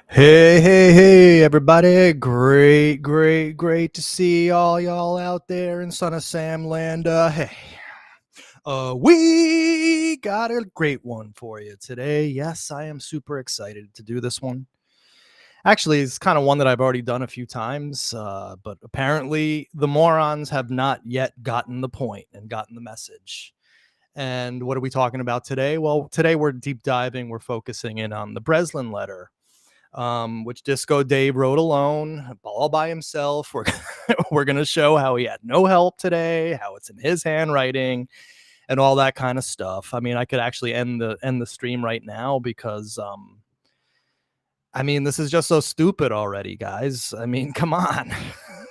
Hey, everybody. Great to see all y'all out there in Son of Sam land. We got a great one for you today. Yes, I am super excited to do this one. Actually, it's kind of one that I've already done a few times, but apparently the morons have not yet gotten the point and gotten the message. And what are we talking about today? Well, today we're deep diving. We're focusing in on the Breslin letter, which Disco Dave wrote alone, all by himself. We're going to show how he had no help today, how it's in his handwriting, and all that kind of stuff. I mean, I could actually end the stream right now because I mean, this is just so stupid already, guys. I mean, come on.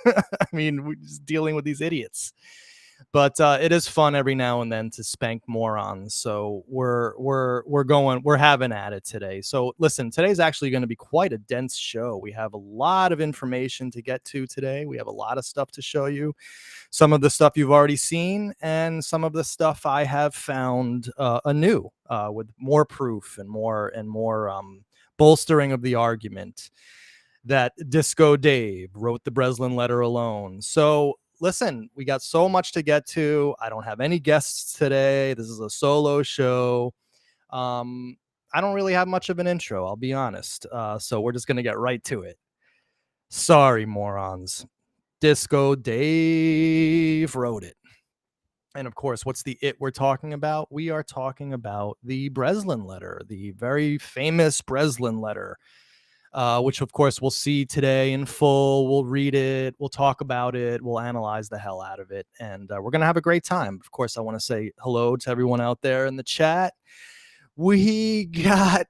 I mean, we're just dealing with these idiots. But it is fun every now and then to spank morons. So we're having at it today. So listen, today's actually going to be quite a dense show. We have a lot of information to get to today. We have a lot of stuff to show you. Some of the stuff you've already seen, and some of the stuff I have found anew with more proof and more bolstering of the argument that Disco Dave wrote the Breslin letter alone. So listen, we got so much to get to. I don't have any guests today. This is a solo show. I don't really have much of an intro, I'll be honest. So we're just going to get right to it. Sorry, morons. Disco Dave wrote it. And of course, what's the it we're talking about? We are talking about the Breslin letter, the very famous Breslin letter, which of course we'll see today in full. We'll read it, we'll talk about it, we'll analyze the hell out of it, and we're going to have a great time. Of course, I want to say hello to everyone out there in the chat. We got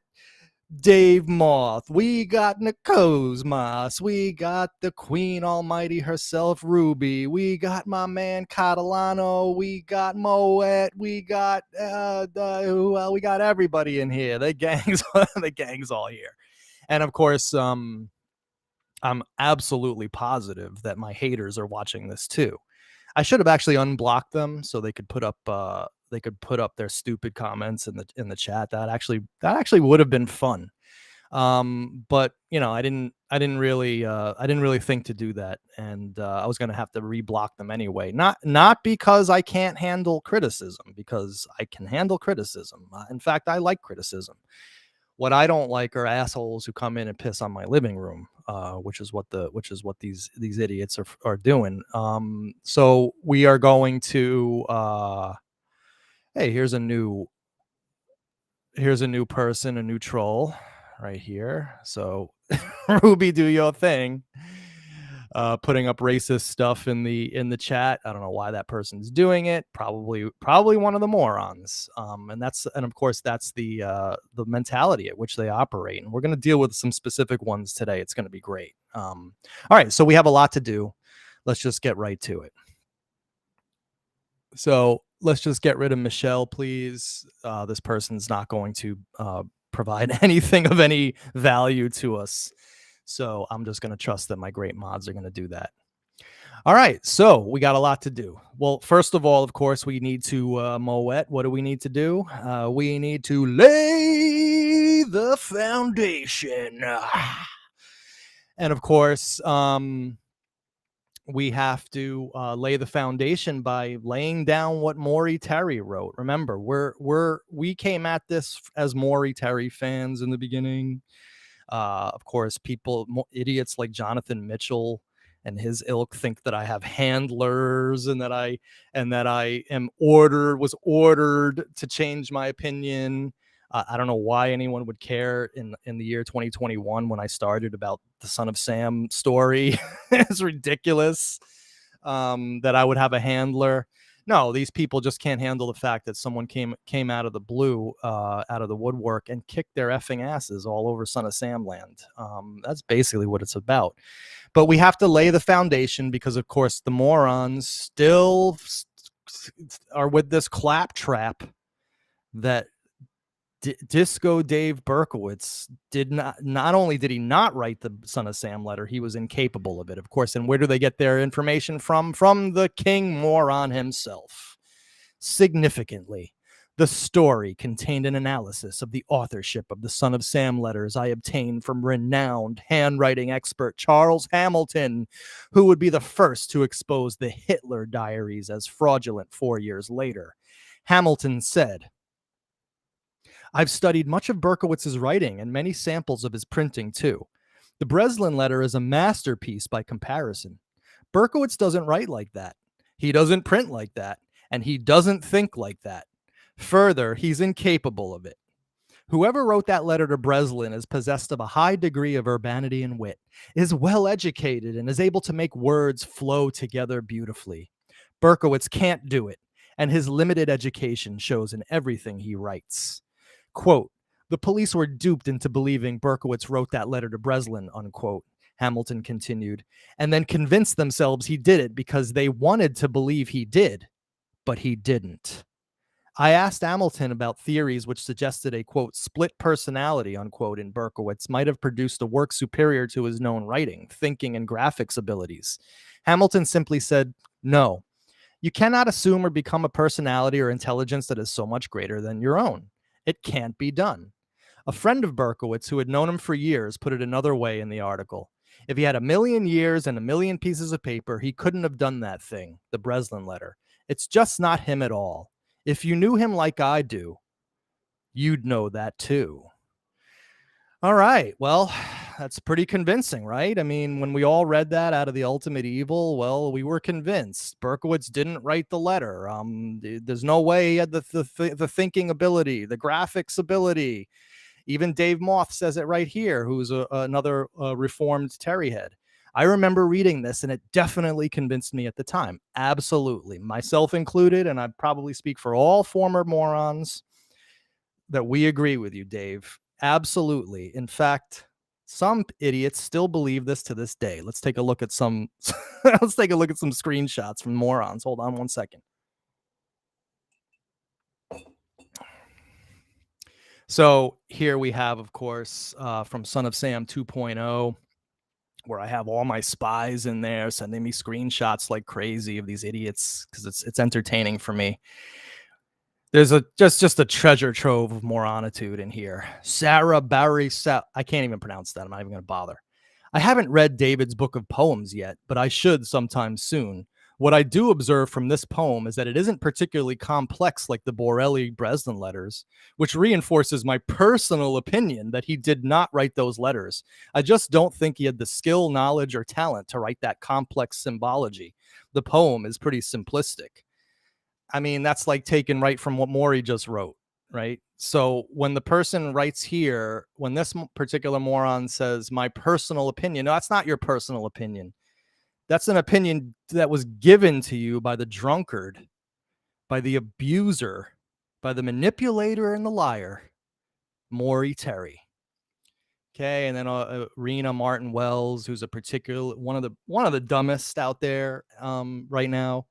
Dave Moth, we got Nikos Moss, we got the Queen Almighty herself, Ruby, we got my man Catalano, we got Moet, we got we got everybody in here. The gang's all here. And of course, I'm absolutely positive that my haters are watching this too. I should have actually unblocked them so they could put up their stupid comments in the chat. That actually would have been fun. But you know, I didn't really think to do that, and I was going to have to reblock them anyway. Not because I can't handle criticism, because I can handle criticism. In fact, I like criticism. What I don't like are assholes who come in and piss on my living room, which is what these idiots are doing. So we are going to hey, here's a new person, a new troll right here. So Ruby, do your thing. Putting up racist stuff in the chat. I don't know why that person's doing it. Probably one of the morons. And of course that's the mentality at which they operate. And we're going to deal with some specific ones today. It's going to be great. All right, so we have a lot to do. Let's just get right to it. So let's just get rid of Michelle, please. This person's not going to provide anything of any value to us. So I'm just going to trust that my great mods are going to do that. All right, so we got a lot to do. Well, first of all, of course, we need to Moet. What do we need to do? We need to lay the foundation. And of course, we have to lay the foundation by laying down what Maury Terry wrote. Remember, we came at this as Maury Terry fans in the beginning. Of course, idiots like Jonathan Mitchell and his ilk think that I have handlers and that I was ordered to change my opinion. I don't know why anyone would care in the year 2021 when I started about the Son of Sam story. It's ridiculous that I would have a handler. No, these people just can't handle the fact that someone came out of the blue, out of the woodwork, and kicked their effing asses all over Son of Sam land. That's basically what it's about. But we have to lay the foundation because, of course, the morons still are with this claptrap that Disco Dave Berkowitz did not only did he not write the Son of Sam letter, he was incapable of it, of course. And where do they get their information from? From the King Moron himself. Significantly, the story contained an analysis of the authorship of the Son of Sam letters I obtained from renowned handwriting expert Charles Hamilton, who would be the first to expose the Hitler diaries as fraudulent 4 years later. Hamilton said, I've studied much of Berkowitz's writing and many samples of his printing, too. The Breslin letter is a masterpiece by comparison. Berkowitz doesn't write like that. He doesn't print like that. And he doesn't think like that. Further, he's incapable of it. Whoever wrote that letter to Breslin is possessed of a high degree of urbanity and wit, is well educated, and is able to make words flow together beautifully. Berkowitz can't do it, and his limited education shows in everything he writes. Quote, the police were duped into believing Berkowitz wrote that letter to Breslin, unquote, Hamilton continued, and then convinced themselves he did it because they wanted to believe he did, but he didn't. I asked Hamilton about theories which suggested a, quote, split personality, unquote, in Berkowitz might have produced a work superior to his known writing, thinking, and graphics abilities. Hamilton simply said, no. You cannot assume or become a personality or intelligence that is so much greater than your own. It can't be done. A friend of Berkowitz, who had known him for years, put it another way in the article. If he had 1,000,000 years and 1,000,000 pieces of paper, he couldn't have done that thing, the Breslin letter. It's just not him at all. If you knew him like I do, you'd know that too. All right. Well, that's pretty convincing, right? I mean, when we all read that out of The Ultimate Evil, well, we were convinced. Berkowitz didn't write the letter. There's no way he had the thinking ability, the graphics ability. Even Dave Moth says it right here, who's another reformed Terry head. I remember reading this, and it definitely convinced me at the time. Absolutely. Myself included, and I probably speak for all former morons, that we agree with you, Dave. Absolutely. In fact, some idiots still believe this to this day. Let's take a look at some let's take a look at some screenshots from Morons. Hold on one second. So here we have, of course, from Son of Sam 2.0, where I have all my spies in there sending me screenshots like crazy of these idiots because it's entertaining for me. There's just a treasure trove of moronitude in here. Sarah Barry I can't even pronounce that. I'm not even going to bother. I haven't read David's book of poems yet, but I should sometime soon. What I do observe from this poem is that it isn't particularly complex like the Borelli Breslin letters, which reinforces my personal opinion that he did not write those letters. I just don't think he had the skill, knowledge, or talent to write that complex symbology. The poem is pretty simplistic. I mean, that's like taken right from what Maury just wrote, right? So when the person writes here, when this particular moron says, my personal opinion, no, that's not your personal opinion. That's an opinion that was given to you by the drunkard, by the abuser, by the manipulator and the liar, Maury Terry. Okay, and then Rena Martin Wells, who's a particular one of the dumbest out there right now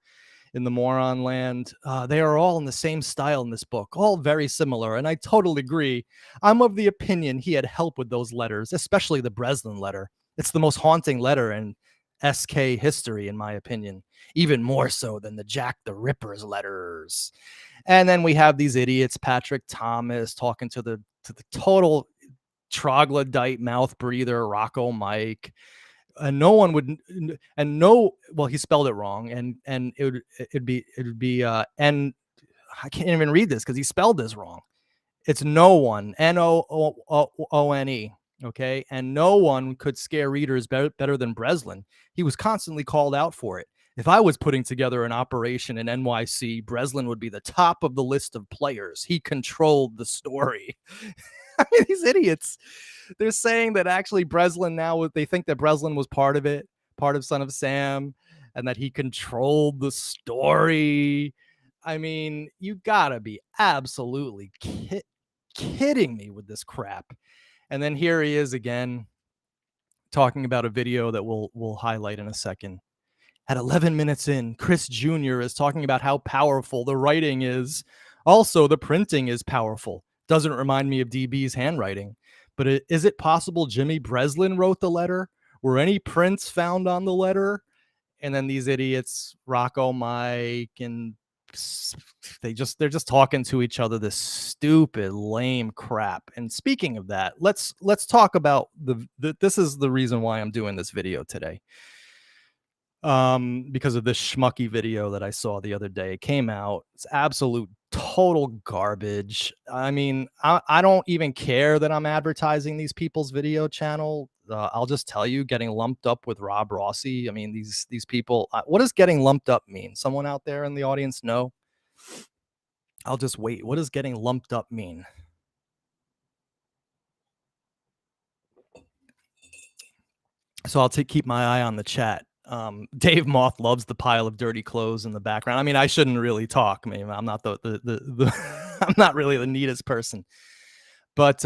in the moron land. They are all in the same style in this book, all very similar, and I totally agree. I'm of the opinion he had help with those letters, especially the Breslin letter. It's the most haunting letter in SK history, in my opinion, even more so than the Jack the Ripper's letters. And then we have these idiots, Patrick Thomas, talking to the total troglodyte mouth breather, Rocco Mike. And no one would, and no, well, he spelled it wrong, and it'd be and I can't even read this because he spelled this wrong. It's no one, Noone, okay, and no one could scare readers better than Breslin. He was constantly called out for it. If I was putting together an operation in NYC, Breslin would be the top of the list of players. He controlled the story. I mean, these idiots, they're saying that actually Breslin now, they think that Breslin was part of it, part of Son of Sam, and that he controlled the story. I mean, you gotta be absolutely kidding me with this crap. And then here he is again talking about a video that we'll highlight in a second. At 11 minutes in, Chris Jr. is talking about how powerful the writing is. Also, the printing is powerful. Doesn't remind me of DB's handwriting, but is it possible Jimmy Breslin wrote the letter? Were any prints found on the letter? And then these idiots, Rocco, Mike, and they're just talking to each other this stupid, lame crap. And speaking of that, let's talk about this is the reason why I'm doing this video today. Because of this schmucky video that I saw the other day. It came out. It's absolute total garbage. I mean, I don't even care that I'm advertising these people's video channel. I'll just tell you, getting lumped up with Rob Rossi. I mean, these people. What does getting lumped up mean? Someone out there in the audience know? I'll just wait. What does getting lumped up mean? So I'll keep my eye on the chat. Dave Moth loves the pile of dirty clothes in the background. I mean, I shouldn't really talk. I mean, I'm not the I'm not really the neatest person, but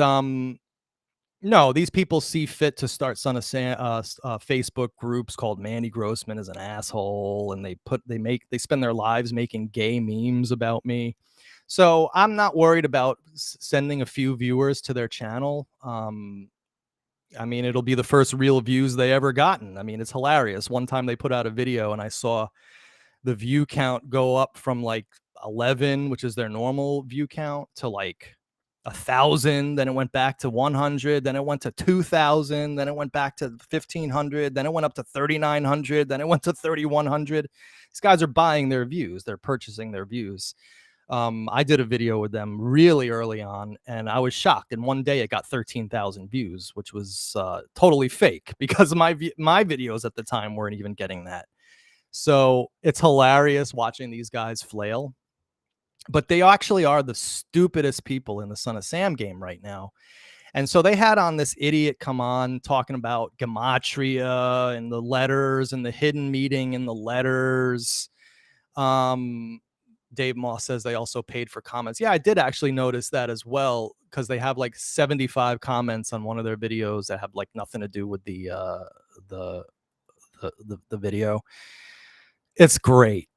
no, these people see fit to start Son of Sam Facebook groups called Mandy Grossman is an asshole, and they spend their lives making gay memes about me. So I'm not worried about sending a few viewers to their channel. I mean, it'll be the first real views they ever gotten. I mean, it's hilarious. One time they put out a video and I saw the view count go up from like 11, which is their normal view count, to like 1,000. Then it went back to 100. Then it went to 2,000. Then it went back to 1,500. Then it went up to 3,900. Then it went to 3,100. These guys are buying their views. They're purchasing their views. I did a video with them really early on, and I was shocked. In one day, it got 13,000 views, which was totally fake because my videos at the time weren't even getting that. So it's hilarious watching these guys flail. But they actually are the stupidest people in the Son of Sam game right now. And so they had on this idiot come on talking about gematria and the letters and the hidden meaning in the letters. Dave Moss says they also paid for comments. Yeah, I did actually notice that as well, because they have like 75 comments on one of their videos that have like nothing to do with the video. It's great.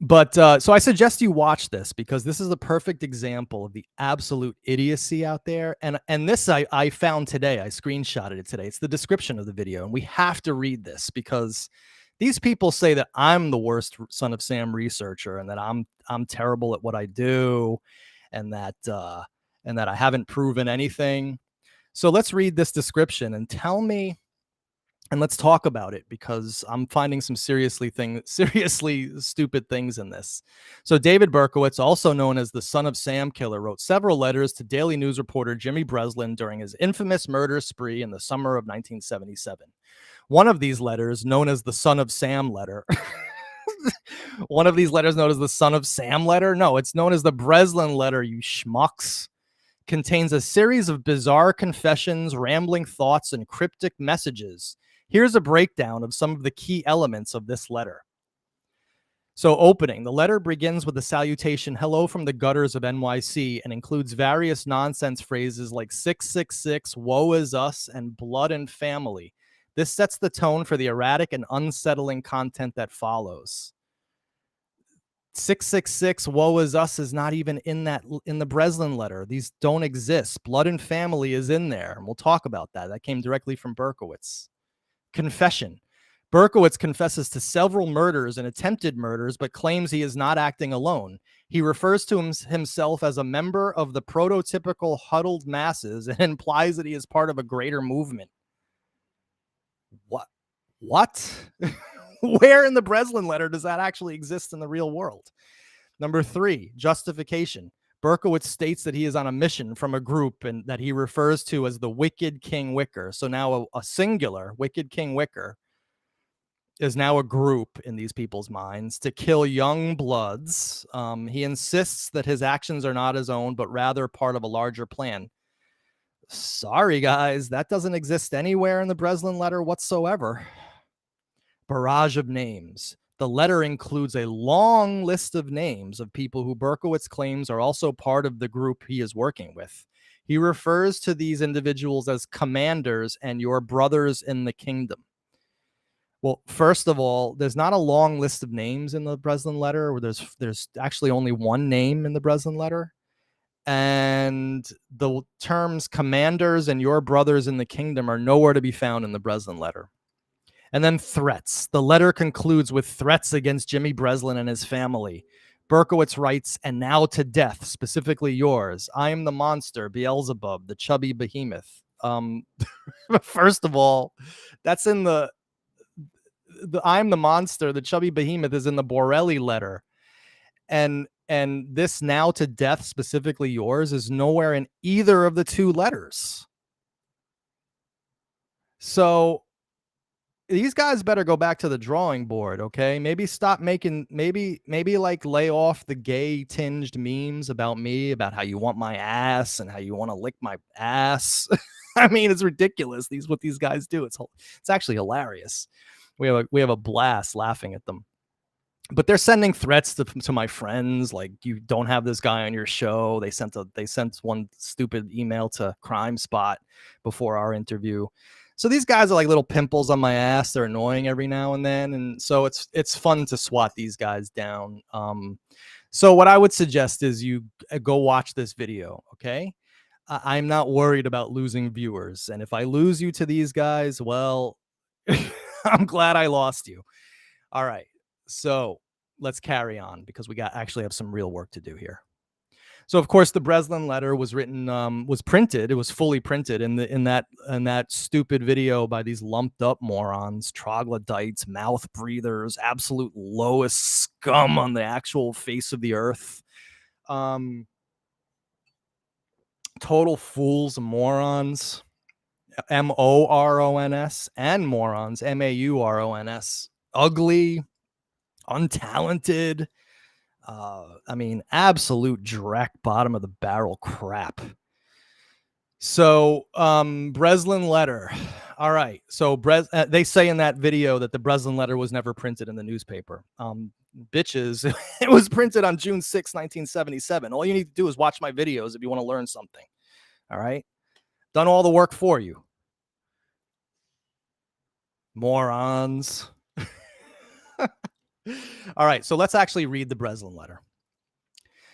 But so I suggest you watch this, because this is the perfect example of the absolute idiocy out there. And this I found today. I screenshotted it today. It's the description of the video, and we have to read this because these people say that I'm the worst Son of Sam researcher, and that I'm terrible at what I do, and that I haven't proven anything. So let's read this description and tell me, and let's talk about it, because I'm finding some seriously stupid things in this. So David Berkowitz, also known as the Son of Sam killer, wrote several letters to Daily News reporter Jimmy Breslin during his infamous murder spree in the summer of 1977. One of these letters, known as the Son of Sam letter, one of these letters known as the Son of Sam letter? No, it's known as the Breslin letter, you schmucks. Contains a series of bizarre confessions, rambling thoughts, and cryptic messages. Here's a breakdown of some of the key elements of this letter. So opening, the letter begins with the salutation, "Hello from the gutters of NYC," and includes various nonsense phrases like 666, "Woe is us," and "blood and family." This sets the tone for the erratic and unsettling content that follows. 666, "Woe is us," is not even in the Breslin letter. These don't exist. "Blood and family" is in there, and we'll talk about that. That came directly from Berkowitz. Confession. Berkowitz confesses to several murders and attempted murders, but claims he is not acting alone. He refers to himself as a member of the prototypical huddled masses and implies that he is part of a greater movement. What? Where in the Breslin letter does that actually exist in the real world? Number 3, justification. Berkowitz states that he is on a mission from a group and that he refers to as the Wicked King Wicker. So now a singular, Wicked King Wicker, is now a group in these people's minds to kill young bloods. He insists that his actions are not his own, but rather part of a larger plan. Sorry, guys, that doesn't exist anywhere in the Breslin letter whatsoever. Barrage of names. The letter includes a long list of names of people who Berkowitz claims are also part of the group he is working with. He refers to these individuals as commanders and your brothers in the kingdom. Well, first of all, there's not a long list of names in the Breslin letter. There's actually only one name in the Breslin letter. And the terms commanders and your brothers in the kingdom are nowhere to be found in the Breslin letter. And then threats. The letter concludes with threats against Jimmy Breslin and his family. Berkowitz writes, and now to death, specifically yours. I am the monster, Beelzebub, the chubby behemoth. First of all, that's in the I'm the monster, the chubby behemoth is in the Borelli letter. And this now to death, specifically yours, is nowhere in either of the two letters. So these guys better go back to the drawing board, okay? Maybe stop making, maybe like lay off the gay tinged memes about me, about how you want my ass and how you want to lick my ass. I mean, it's ridiculous. What these guys do. It's actually hilarious. We have a blast laughing at them. But they're sending threats to my friends, like, you don't have this guy on your show. They sent one stupid email to Crime Spot before our interview. So these guys are like little pimples on my ass. They're annoying every now and then, and so it's fun to swat these guys down. So what I would suggest is you go watch this video, okay? I'm not worried about losing viewers, and if I lose you to these guys, well, I'm glad I lost you. All right. So let's carry on, because we actually have some real work to do here. So of course the Breslin letter was written, was printed. It was fully printed in that stupid video by these lumped up morons, troglodytes, mouth breathers, absolute lowest scum on the actual face of the earth. Total fools, morons, Morons, and morons, Maurons, ugly, untalented. I mean, absolute dreck, bottom of the barrel crap. So, Breslin letter. All right. So they say in that video that the Breslin letter was never printed in the newspaper. Bitches, it was printed on June 6, 1977. All you need to do is watch my videos if you want to learn something. All right. Done all the work for you. Morons. All right. So let's actually read the Breslin letter.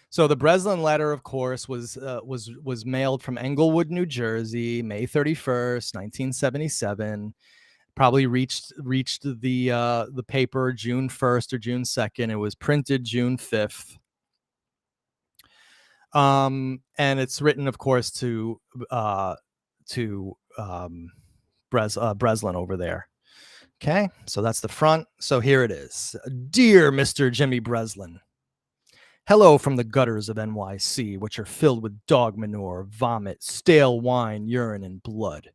So the Breslin letter, of course, was mailed from Englewood, New Jersey, May 31st, 1977. Probably reached the paper June 1st or June 2nd. It was printed June 5th. And it's written, of course, to Breslin over there. Okay, so that's the front. So here it is. Dear Mr. Jimmy Breslin, hello from the gutters of NYC, which are filled with dog manure, vomit, stale wine, urine, and blood.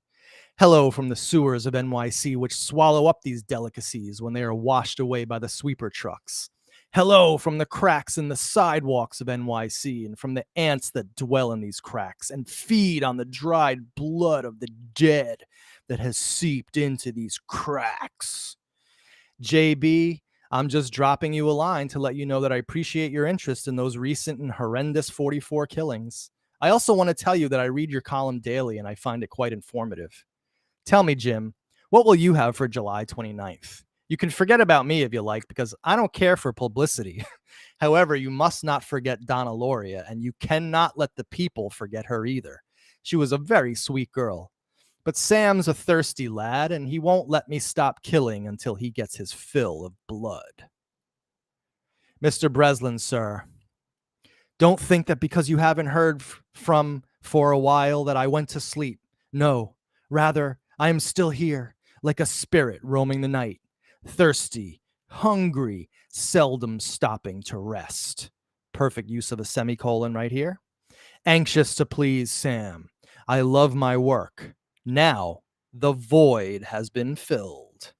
Hello from the sewers of NYC, which swallow up these delicacies when they are washed away by the sweeper trucks. Hello from the cracks in the sidewalks of NYC and from the ants that dwell in these cracks and feed on the dried blood of the dead that has seeped into these cracks. JB, I'm just dropping you a line to let you know that I appreciate your interest in those recent and horrendous 44 killings. I also want to tell you that I read your column daily and I find it quite informative. Tell me, Jim, what will you have for July 29th? You can forget about me if you like, because I don't care for publicity. However, you must not forget Donna Loria, and you cannot let the people forget her either. She was a very sweet girl. But Sam's a thirsty lad, and he won't let me stop killing until he gets his fill of blood. Mr. Breslin, sir, don't think that because you haven't heard from for a while that I went to sleep. No, rather, I am still here, like a spirit roaming the night, thirsty, hungry, seldom stopping to rest. Perfect use of a semicolon right here. Anxious to please Sam. I love my work. Now the void has been filled.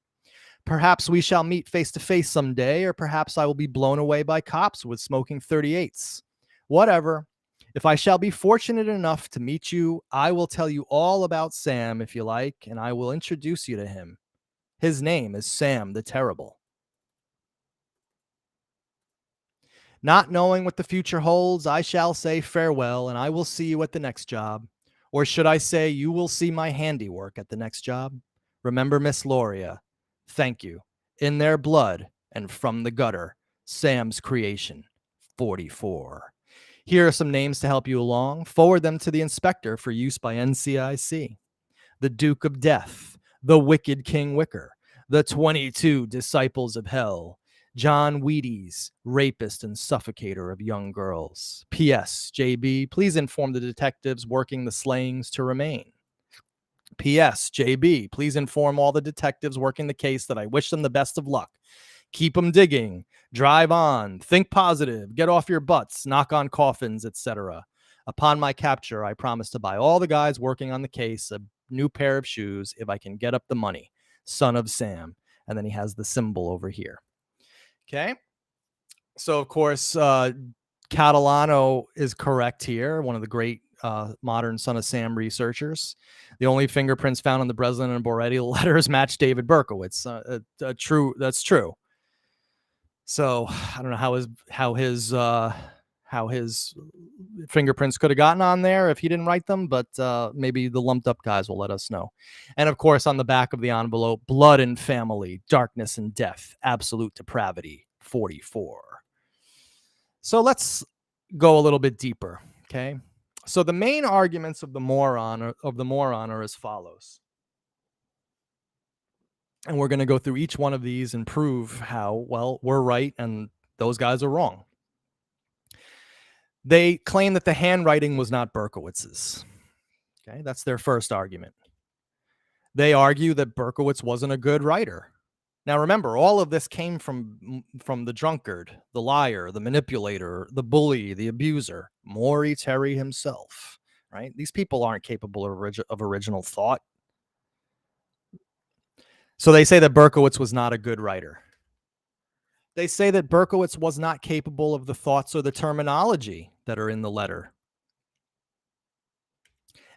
Perhaps we shall meet face to face someday, or perhaps I will be blown away by cops with smoking 38s. Whatever. If I shall be fortunate enough to meet you, I will tell you all about Sam if you like, and I will introduce you to him. His name is Sam the Terrible. Not knowing what the future holds, I shall say farewell, and I will see you at the next job. Or should I say, you will see my handiwork at the next job? Remember Miss Loria. Thank you. In their blood and from the gutter, Sam's creation, 44. Here are some names to help you along. Forward them to the inspector for use by NCIC. The Duke of Death, the Wicked King Wicker, the 22 Disciples of Hell, John Wheaties, rapist and suffocator of young girls. P.S. JB, please inform the detectives working the slayings to remain. P.S. JB, please inform all the detectives working the case that I wish them the best of luck. Keep them digging. Drive on. Think positive. Get off your butts. Knock on coffins, etc. Upon my capture, I promise to buy all the guys working on the case a new pair of shoes if I can get up the money. Son of Sam. And then he has the symbol over here. Okay. So, of course, Catalano is correct here, one of the great modern Son of Sam researchers. The only fingerprints found on the Breslin and Boretti letters match David Berkowitz. That's true. So I don't know how his fingerprints could have gotten on there if he didn't write them, but maybe the lumped up guys will let us know. And of course, on the back of the envelope, blood and family, darkness and death, absolute depravity, 44. So let's go a little bit deeper. Okay. So the main arguments of the moron are as follows. And we're going to go through each one of these and prove how, well, we're right and those guys are wrong. They claim that the handwriting was not Berkowitz's. Okay, that's their first argument. They argue that Berkowitz wasn't a good writer. Now, remember, all of this came from the drunkard, the liar, the manipulator, the bully, the abuser, Maury Terry himself, right? These people aren't capable of original thought. So they say that Berkowitz was not a good writer. They say that Berkowitz was not capable of the thoughts or the terminology that are in the letter.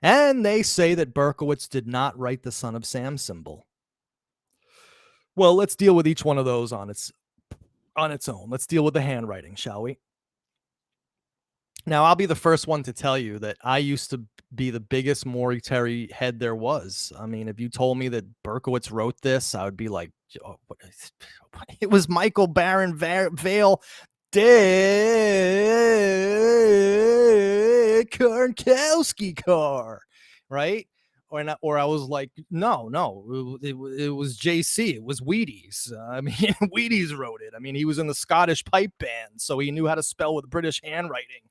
And they say that Berkowitz did not write the Son of Sam symbol. Well, let's deal with each one of those on its own. Let's deal with the handwriting, shall we? Now, I'll be the first one to tell you that I used to be the biggest Maury Terry head there was. I mean, if you told me that Berkowitz wrote this, I would be like, oh, it was Michael Baron Vale Dick Karnkowski car, right? Or I was like, no, it was JC. It was Wheaties. I mean, Wheaties wrote it. I mean, he was in the Scottish pipe band, so he knew how to spell with British handwriting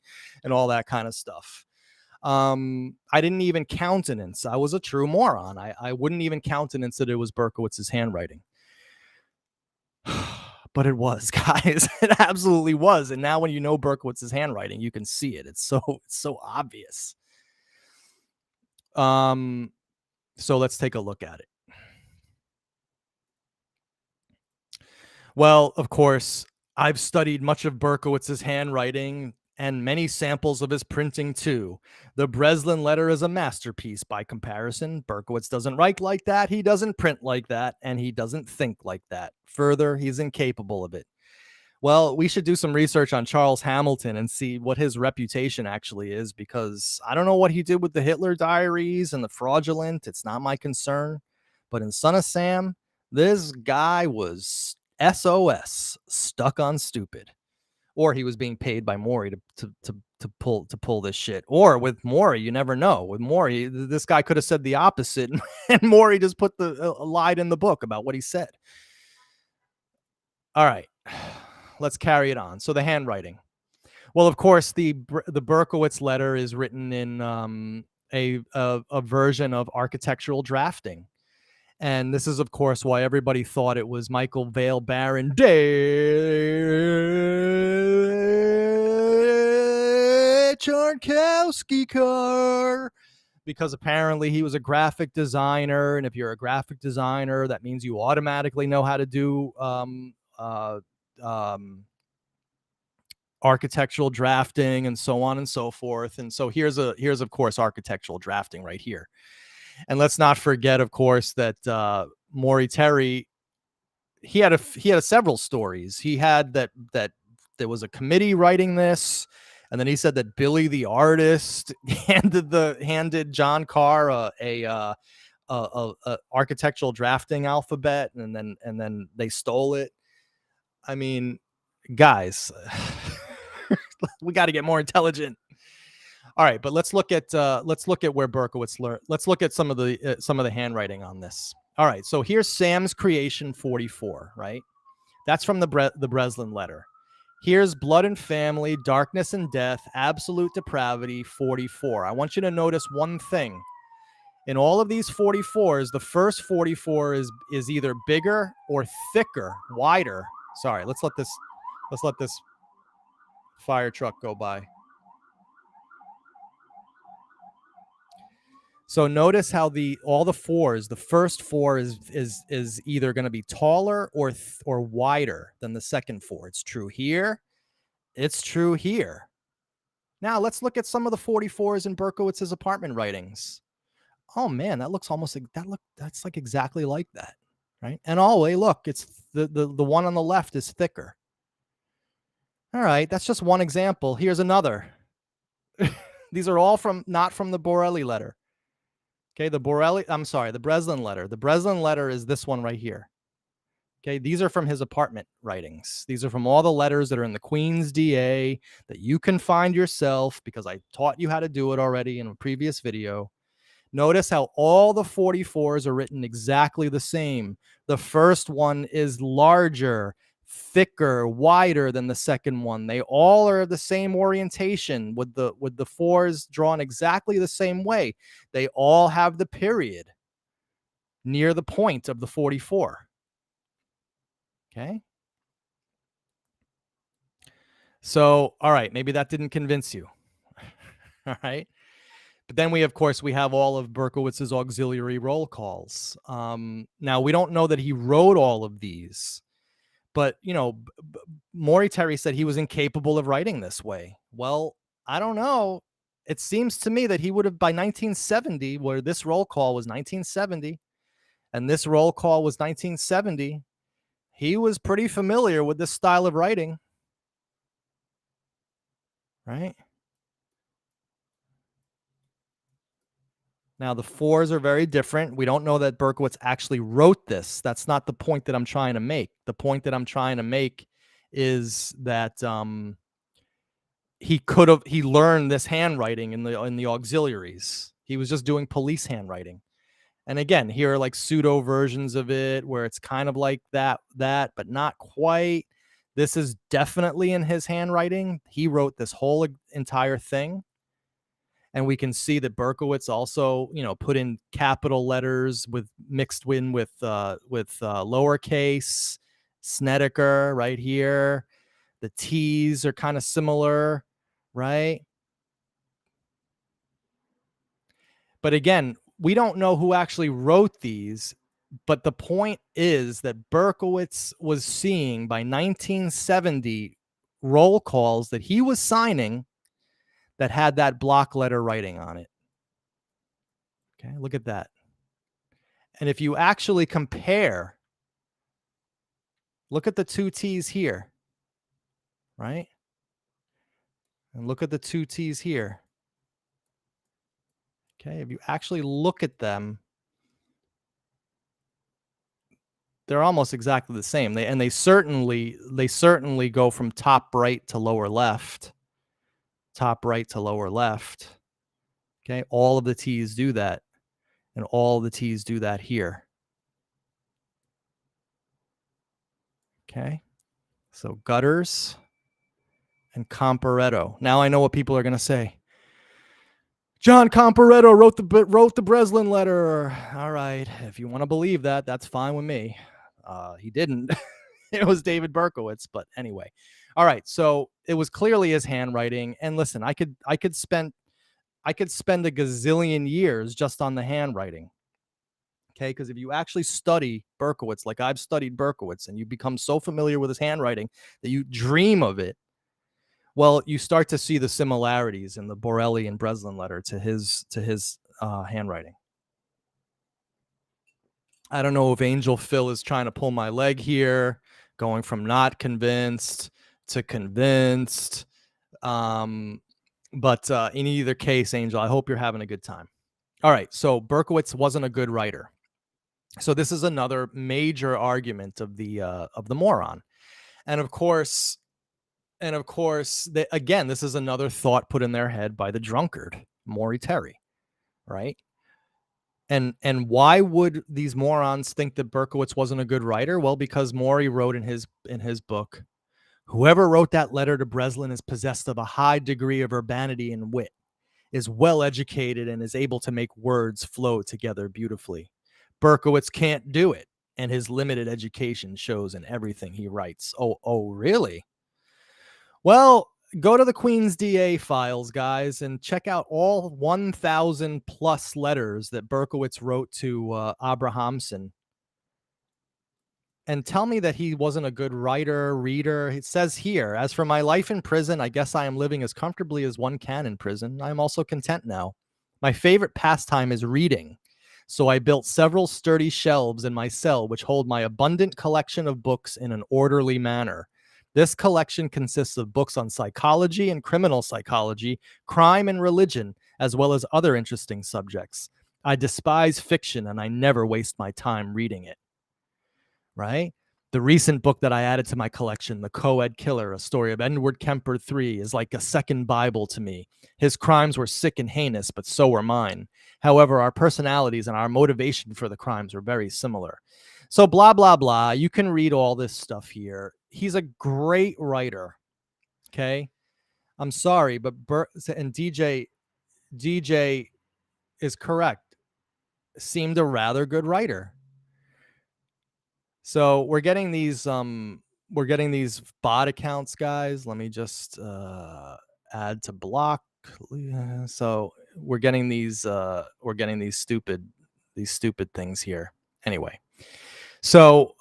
and all that kind of stuff. I didn't even countenance. I was a true moron. I wouldn't even countenance that it was Berkowitz's handwriting. But it was, guys. It absolutely was. And now when you know Berkowitz's handwriting, you can see it. It's so obvious. So let's take a look at it. Well, of course, I've studied much of Berkowitz's handwriting and many samples of his printing too. The Breslin letter is a masterpiece by comparison. Berkowitz doesn't write like that, he doesn't print like that, and he doesn't think like that. Further, he's incapable of it. Well, we should do some research on Charles Hamilton and see what his reputation actually is, because I don't know what he did with the Hitler diaries and the fraudulent. It's not my concern. But in Son of Sam, this guy was SOS, stuck on stupid. Or he was being paid by Maury to pull this shit. Or with Maury, you never know. With Maury, this guy could have said the opposite, and Maury just put lied in the book about what he said. All right. Let's carry it on. So the handwriting. Well, of course, the Berkowitz letter is written in a version of architectural drafting. And this is, of course, why everybody thought it was Michael Vale Baron Charnkowski car, because apparently he was a graphic designer. And if you're a graphic designer, that means you automatically know how to do architectural drafting and so on and so forth. And so here's of course architectural drafting right here. And let's not forget, of course, that Maury Terry, he had several stories. He had that there was a committee writing this, and then he said that Billy the artist handed John Carr a architectural drafting alphabet, and then they stole it. I mean, guys, We got to get more intelligent. All right, but let's look at where Berkowitz learned. Let's look at some of the handwriting on this. All right, so here's Sam's creation 44, right? That's from the Breslin letter. Here's blood and family, darkness and death, absolute depravity 44. I want you to notice one thing. In all of these 44s, the first 44 is either bigger or thicker, wider. Sorry, let's let this fire truck go by. So notice how all the fours, the first four is either going to be taller or wider than the second four. It's true here. It's true here. Now let's look at some of the 44s in Berkowitz's apartment writings. Oh man, that looks almost like that's like exactly like that, right? And look, it's the one on the left is thicker. All right, that's just one example. Here's another. These are all not from the Borelli letter. Okay, the Breslin letter. The Breslin letter is this one right here. Okay, these are from his apartment writings. These are from all the letters that are in the Queen's DA that you can find yourself because I taught you how to do it already in a previous video. Notice how all the 44s are written exactly the same. The first one is larger, thicker, wider than the second one. They all are the same orientation with the fours drawn exactly the same way. They all have the period near the point of the 44. Okay. So, all right, maybe that didn't convince you. All right. But then we have all of Berkowitz's auxiliary roll calls. Now, we don't know that he wrote all of these, but, Maury Terry said he was incapable of writing this way. Well, I don't know. It seems to me that he would have, by 1970, where this roll call was 1970, and this roll call was 1970, he was pretty familiar with this style of writing, right? Now, the fours are very different. We don't know that Berkowitz actually wrote this. That's not the point that I'm trying to make. The point that I'm trying to make is that he learned this handwriting in the auxiliaries. He was just doing police handwriting. And again, here are like pseudo versions of it where it's kind of like that, but not quite. This is definitely in his handwriting. He wrote this whole entire thing. And we can see that Berkowitz also, put in capital letters mixed in with lowercase. Snedeker right here. The T's are kind of similar, right? But again, we don't know who actually wrote these. But the point is that Berkowitz was seeing by 1970 roll calls that he was signing that had that block letter writing on it. Okay, look at that. And if you actually compare, look at the two T's here, right? And look at the two T's here. Okay, if you actually look at them, they're almost exactly the same. They certainly go from top right to lower left. Top right to lower left. Okay, all of the T's do that. And all the T's do that here. Okay, so Gutters and Comparetto. Now I know what people are going to say. John Comparetto wrote the Breslin letter. All right, if you want to believe that, that's fine with me. He didn't. It was David Berkowitz, but anyway. All right, so it was clearly his handwriting. And listen, I could spend a gazillion years just on the handwriting. Okay, because if you actually study Berkowitz, like I've studied Berkowitz, and you become so familiar with his handwriting that you dream of it, well, you start to see the similarities in the Borelli and Breslin letter to his handwriting. I don't know if Angel Phil is trying to pull my leg here, going from not convinced to convinced. But in either case, Angel, I hope you're having a good time. All right, so Berkowitz wasn't a good writer. So this is another major argument of the Moron. And of course, And of course, again, this is another thought put in their head by the drunkard, Maury Terry, right? And why would these morons think that Berkowitz wasn't a good writer? Well, because Maury wrote in his book, whoever wrote that letter to Breslin is possessed of a high degree of urbanity and wit, is well educated, and is able to make words flow together beautifully. Berkowitz can't do it, and his limited education shows in everything he writes. Oh, really? Well, go to the Queen's DA files, guys, and check out all 1,000 plus letters that Berkowitz wrote to Abrahamson, and tell me that he wasn't a good writer, reader. It says here, as for my life in prison, I guess I am living as comfortably as one can in prison. I am also content now. My favorite pastime is reading. So I built several sturdy shelves in my cell, which hold my abundant collection of books in an orderly manner. This collection consists of books on psychology and criminal psychology, crime and religion, as well as other interesting subjects. I despise fiction, and I never waste my time reading it. Right? The recent book that I added to my collection, The Co-Ed Killer, a story of Edward Kemper III, is like a second Bible to me. His crimes were sick and heinous, but so were mine. However, our personalities and our motivation for the crimes were very similar. So blah, blah, blah. You can read all this stuff here. He's a great writer. Okay? I'm sorry, but and DJ is correct. Seemed a rather good writer. So we're getting these bot accounts, guys. Let me just add to block. So we're getting these stupid things here. Anyway, so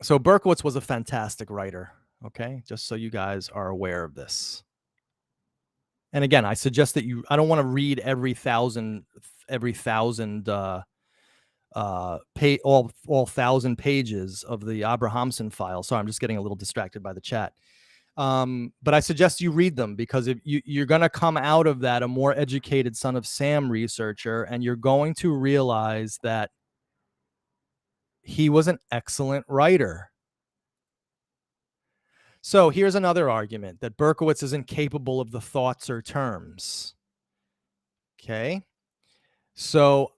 so Berkowitz was a fantastic writer. Okay, just so you guys are aware of this. And again, I suggest that I don't want to read every thousand all 1,000 pages of the Abrahamson file. Sorry, I'm just getting a little distracted by the chat. But I suggest you read them, because if you're going to come out of that a more educated Son of Sam researcher, and you're going to realize that he was an excellent writer. So here's another argument, that Berkowitz is incapable of the thoughts or terms. Okay. So,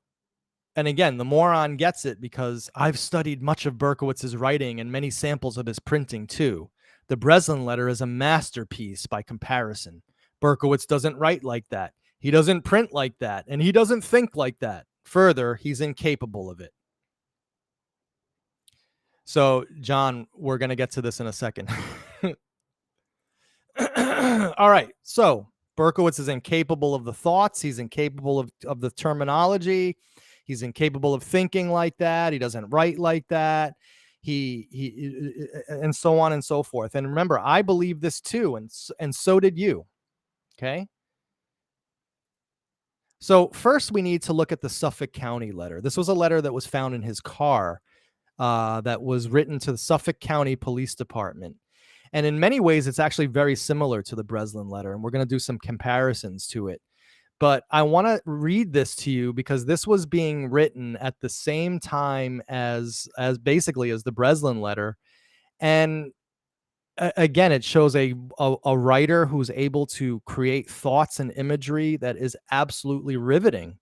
and again, the moron gets it, because I've studied much of Berkowitz's writing and many samples of his printing too. The Breslin letter is a masterpiece by comparison. Berkowitz doesn't write like that. He doesn't print like that. And he doesn't think like that. Further, he's incapable of it. So, John, we're going to get to this in a second. All right. So, Berkowitz is incapable of the thoughts. He's incapable of the terminology. He's incapable of thinking like that. He doesn't write like that. He and so on and so forth. And remember, I believe this too, and so did you. Okay. So first, we need to look at the Suffolk County letter. This was a letter that was found in his car, that was written to the Suffolk County Police Department. And in many ways, it's actually very similar to the Breslin letter, and we're going to do some comparisons to it. But I want to read this to you, because this was being written at the same time as basically as the Breslin letter. And again, it shows a writer who's able to create thoughts and imagery that is absolutely riveting.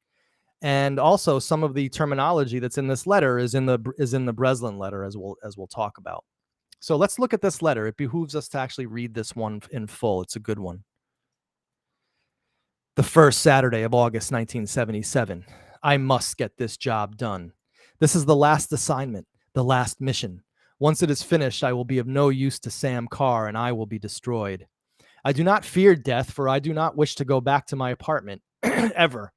And also, some of the terminology that's in this letter is in the Breslin letter, as we'll talk about. So let's look at this letter. It behooves us to actually read this one in full. It's a good one. The first Saturday of August, 1977. I must get this job done. This is the last assignment, the last mission. Once it is finished, I will be of no use to Sam Carr, and I will be destroyed. I do not fear death, for I do not wish to go back to my apartment, ever.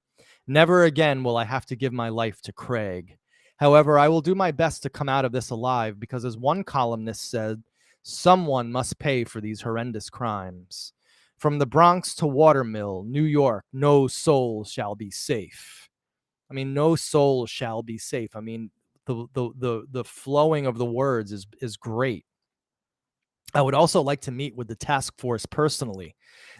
Never again will I have to give my life to Craig. However, I will do my best to come out of this alive, because as one columnist said, someone must pay for these horrendous crimes. From the Bronx to Watermill, New York, no soul shall be safe. I mean, no soul shall be safe. I mean, the flowing of the words is great. I would also like to meet with the task force personally.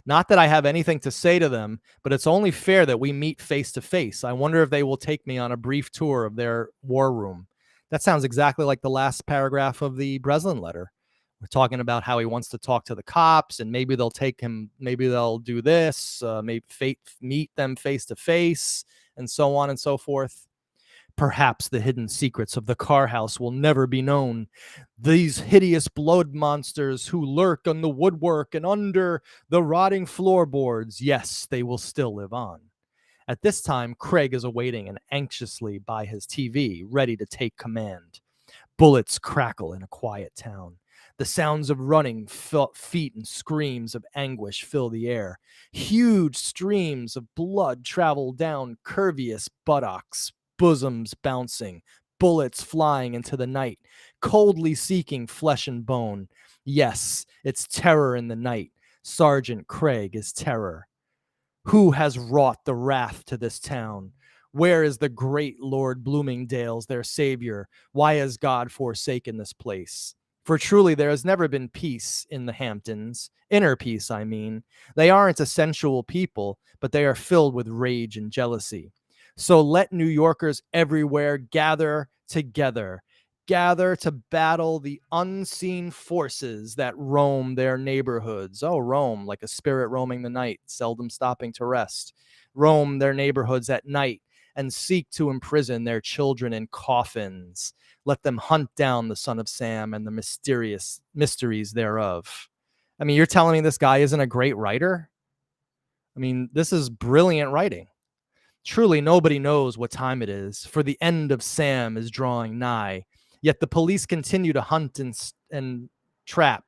Not that I have anything to say to them, but it's only fair that we meet face to face. I wonder if they will take me on a brief tour of their war room. That sounds exactly like the last paragraph of the Breslin letter. We're talking about how he wants to talk to the cops, and maybe they'll take him, maybe they'll do this, maybe meet them face to face, and so on and so forth. Perhaps the hidden secrets of the car house will never be known. These hideous blood monsters who lurk on the woodwork and under the rotting floorboards, yes, they will still live on. At this time, Craig is awaiting and anxiously by his TV, ready to take command. Bullets crackle in a quiet town. The sounds of running feet and screams of anguish fill the air. Huge streams of blood travel down curvious buttocks, bosoms bouncing, bullets flying into the night, coldly seeking flesh and bone. Yes, it's terror in the night. Sergeant Craig is terror. Who has wrought the wrath to this town? Where is the great Lord Bloomingdale's their savior? Why has God forsaken this place? For truly there has never been peace in the Hamptons. Inner peace, I mean. They aren't a sensual people, but they are filled with rage and jealousy. So let New Yorkers everywhere gather together. Gather to battle the unseen forces that roam their neighborhoods. Oh, roam like a spirit roaming the night, seldom stopping to rest. Roam their neighborhoods at night and seek to imprison their children in coffins. Let them hunt down the son of Sam and the mysterious mysteries thereof. I mean, you're telling me this guy isn't a great writer? I mean, this is brilliant writing. Truly, nobody knows what time it is, for the end of Sam is drawing nigh. Yet the police continue to hunt and trap.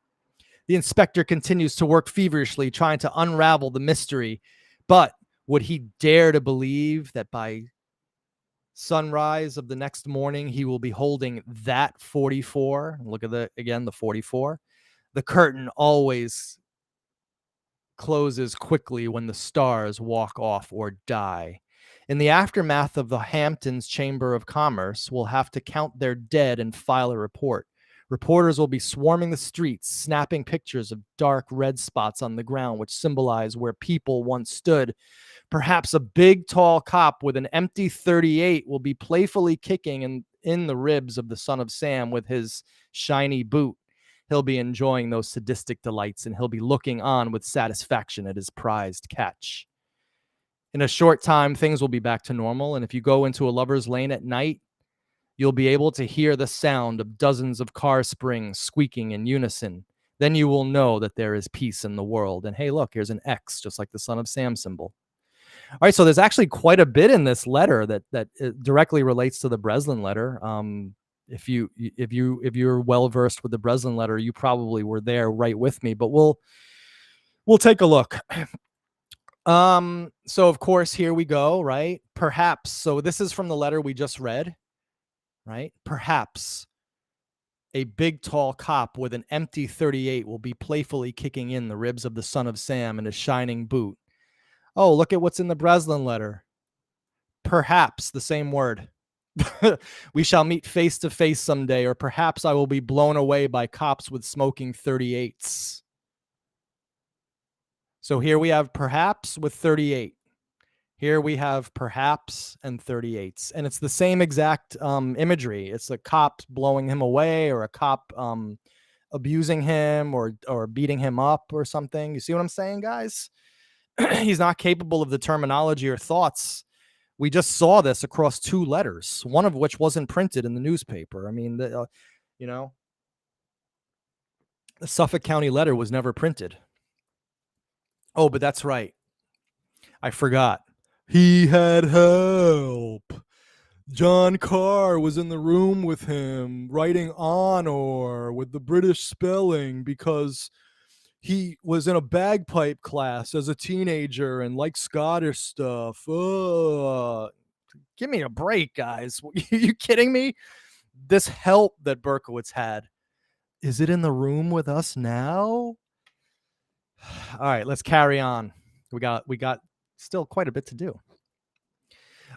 The inspector continues to work feverishly, trying to unravel the mystery. But would he dare to believe that by sunrise of the next morning, he will be holding that 44? Look at the 44. The curtain always closes quickly when the stars walk off or die. In the aftermath of the Hamptons Chamber of Commerce, we'll have to count their dead and file a report. Reporters will be swarming the streets, snapping pictures of dark red spots on the ground, which symbolize where people once stood. Perhaps a big, tall cop with an empty 38 will be playfully kicking in the ribs of the son of Sam with his shiny boot. He'll be enjoying those sadistic delights, and he'll be looking on with satisfaction at his prized catch. In a short time, things will be back to normal, and if you go into a lover's lane at night, you'll be able to hear the sound of dozens of car springs squeaking in unison. Then you will know that there is peace in the world. And hey, look, here's an X, just like the son of Sam symbol. All right, so there's actually quite a bit in this letter that directly relates to the Breslin letter. If you're well versed with the Breslin letter, you probably were there right with me. But we'll take a look. So of course, here we go, right? Perhaps. So this is from the letter we just read, right? Perhaps a big tall cop with an empty 38 will be playfully kicking in the ribs of the son of Sam in a shining boot. Oh, look at what's in the Breslin letter. Perhaps, the same word. We shall meet face to face someday, or perhaps I will be blown away by cops with smoking 38s. So here we have perhaps with 38. Here we have perhaps and 38s. And it's the same exact imagery. It's a cop blowing him away, or a cop abusing him, or beating him up or something. You see what I'm saying, guys? He's not capable of the terminology or thoughts. We just saw this across two letters, one of which wasn't printed in the newspaper. I mean, the Suffolk County letter was never printed. Oh, but that's right. I forgot. He had help. John Carr was in the room with him, writing honor with the British spelling because he was in a bagpipe class as a teenager and liked Scottish stuff. Give me a break, guys. Are you kidding me? This help that Berkowitz had, is it in the room with us now? All right, let's carry on. We got still quite a bit to do.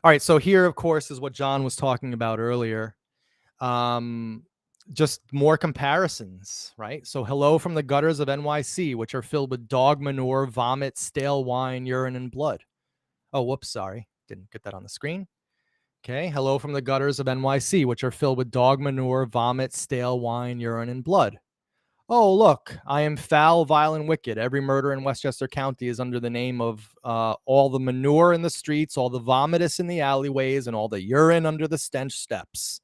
All right, so here, of course, is what John was talking about earlier. Just more comparisons, right? So hello from the gutters of NYC, which are filled with dog manure, vomit, stale wine, urine, and blood. Oh, whoops, sorry. Didn't get that on the screen. Okay, hello from the gutters of NYC, which are filled with dog manure, vomit, stale wine, urine, and blood. Oh, look, I am foul, vile, and wicked. Every murder in Westchester County is under the name of all the manure in the streets, all the vomitus in the alleyways, and all the urine under the stench steps.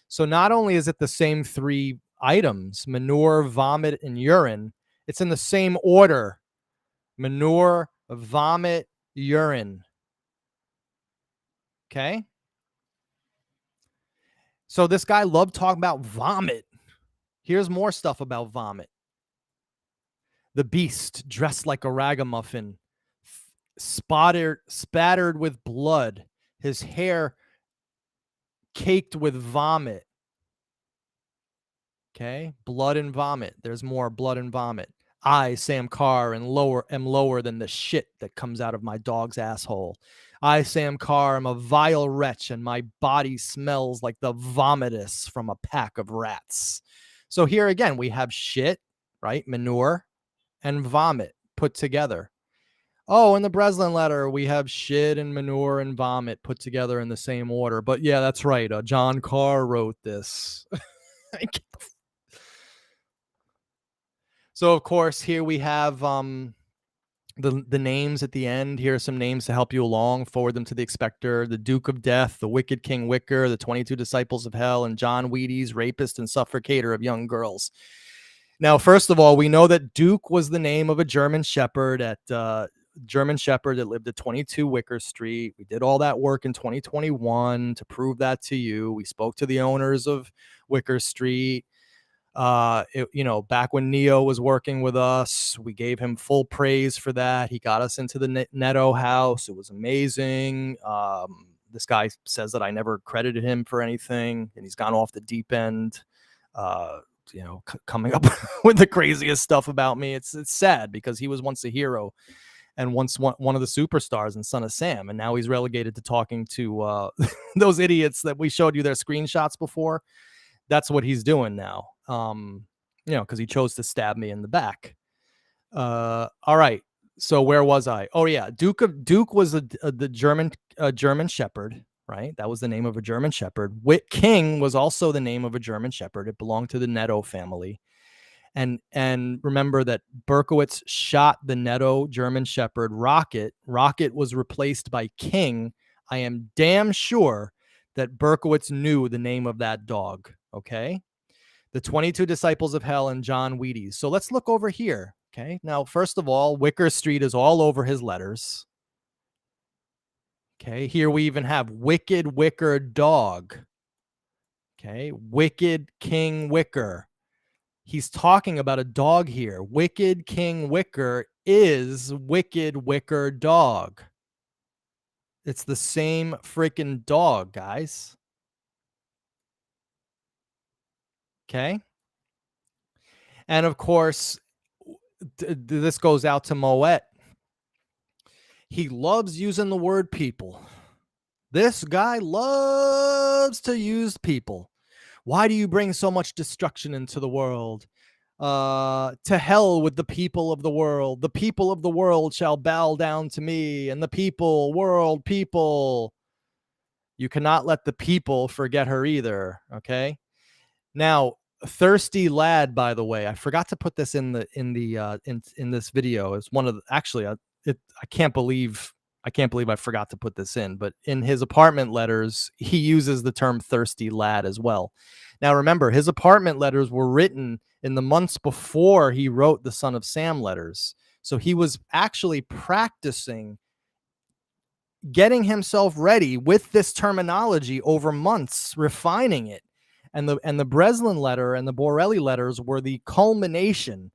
So not only is it the same three items, manure, vomit, and urine, it's in the same order: manure, vomit, urine. Okay. So this guy loved talking about vomit. Here's more stuff about vomit. The beast, dressed like a ragamuffin, spattered with blood, his hair caked with vomit. Okay, blood and vomit. There's more blood and vomit. I, Sam Carr, am lower than the shit that comes out of my dog's asshole. I, Sam Carr, am a vile wretch, and my body smells like the vomitus from a pack of rats. So here again, we have shit, right? Manure and vomit put together. Oh, in the Breslin letter, we have shit and manure and vomit put together in the same order. But yeah, that's right. John Carr wrote this. So of course, here we have the names at the end. Here are some names to help you along. Forward them to the expector: the Duke of Death, the Wicked King Wicker, the 22 Disciples of Hell, and John Wheaties, rapist and suffocator of young girls. Now, first of all, we know that Duke was the name of a German Shepherd that lived at 22 Wicker Street. We did all that work in 2021 to prove that to you. We spoke to the owners of Wicker Street. Back when Neo was working with us, we gave him full praise for that. He got us into the Netto house. It was amazing. This guy says that I never credited him for anything, and he's gone off the deep end. Coming up with the craziest stuff about me. It's sad because he was once a hero and once one of the superstars in Son of Sam, and now he's relegated to talking to those idiots that we showed you their screenshots before. That's what he's doing now. Because he chose to stab me in the back. All right. So where was I? Oh yeah, Duke was the German Shepherd, right? That was the name of a German Shepherd. King was also the name of a German Shepherd. It belonged to the Netto family. And remember that Berkowitz shot the Netto German Shepherd Rocket. Rocket was replaced by King. I am damn sure that Berkowitz knew the name of that dog. Okay. The 22 Disciples of Hell and John Wheaties. So let's look over here. Okay. Now, first of all, Wicker Street is all over his letters. Okay. Here we even have Wicked Wicker Dog. Okay. Wicked King Wicker. He's talking about a dog here. Wicked King Wicker is Wicked Wicker Dog. It's the same freaking dog, guys. Okay. And of course, this goes out to Moet. He loves using the word people. This guy loves to use people. Why do you bring so much destruction into the world? To hell with the people of the world. The people of the world shall bow down to me, and the people. You cannot let the people forget her either. Okay. Now, Thirsty Lad, by the way, I forgot to put this in this video. It's one of the, actually, I can't believe I forgot to put this in, but in his apartment letters, he uses the term Thirsty Lad as well. Now, remember, his apartment letters were written in the months before he wrote the Son of Sam letters. So he was actually practicing getting himself ready with this terminology over months, refining it. And the Breslin letter and the Borelli letters were the culmination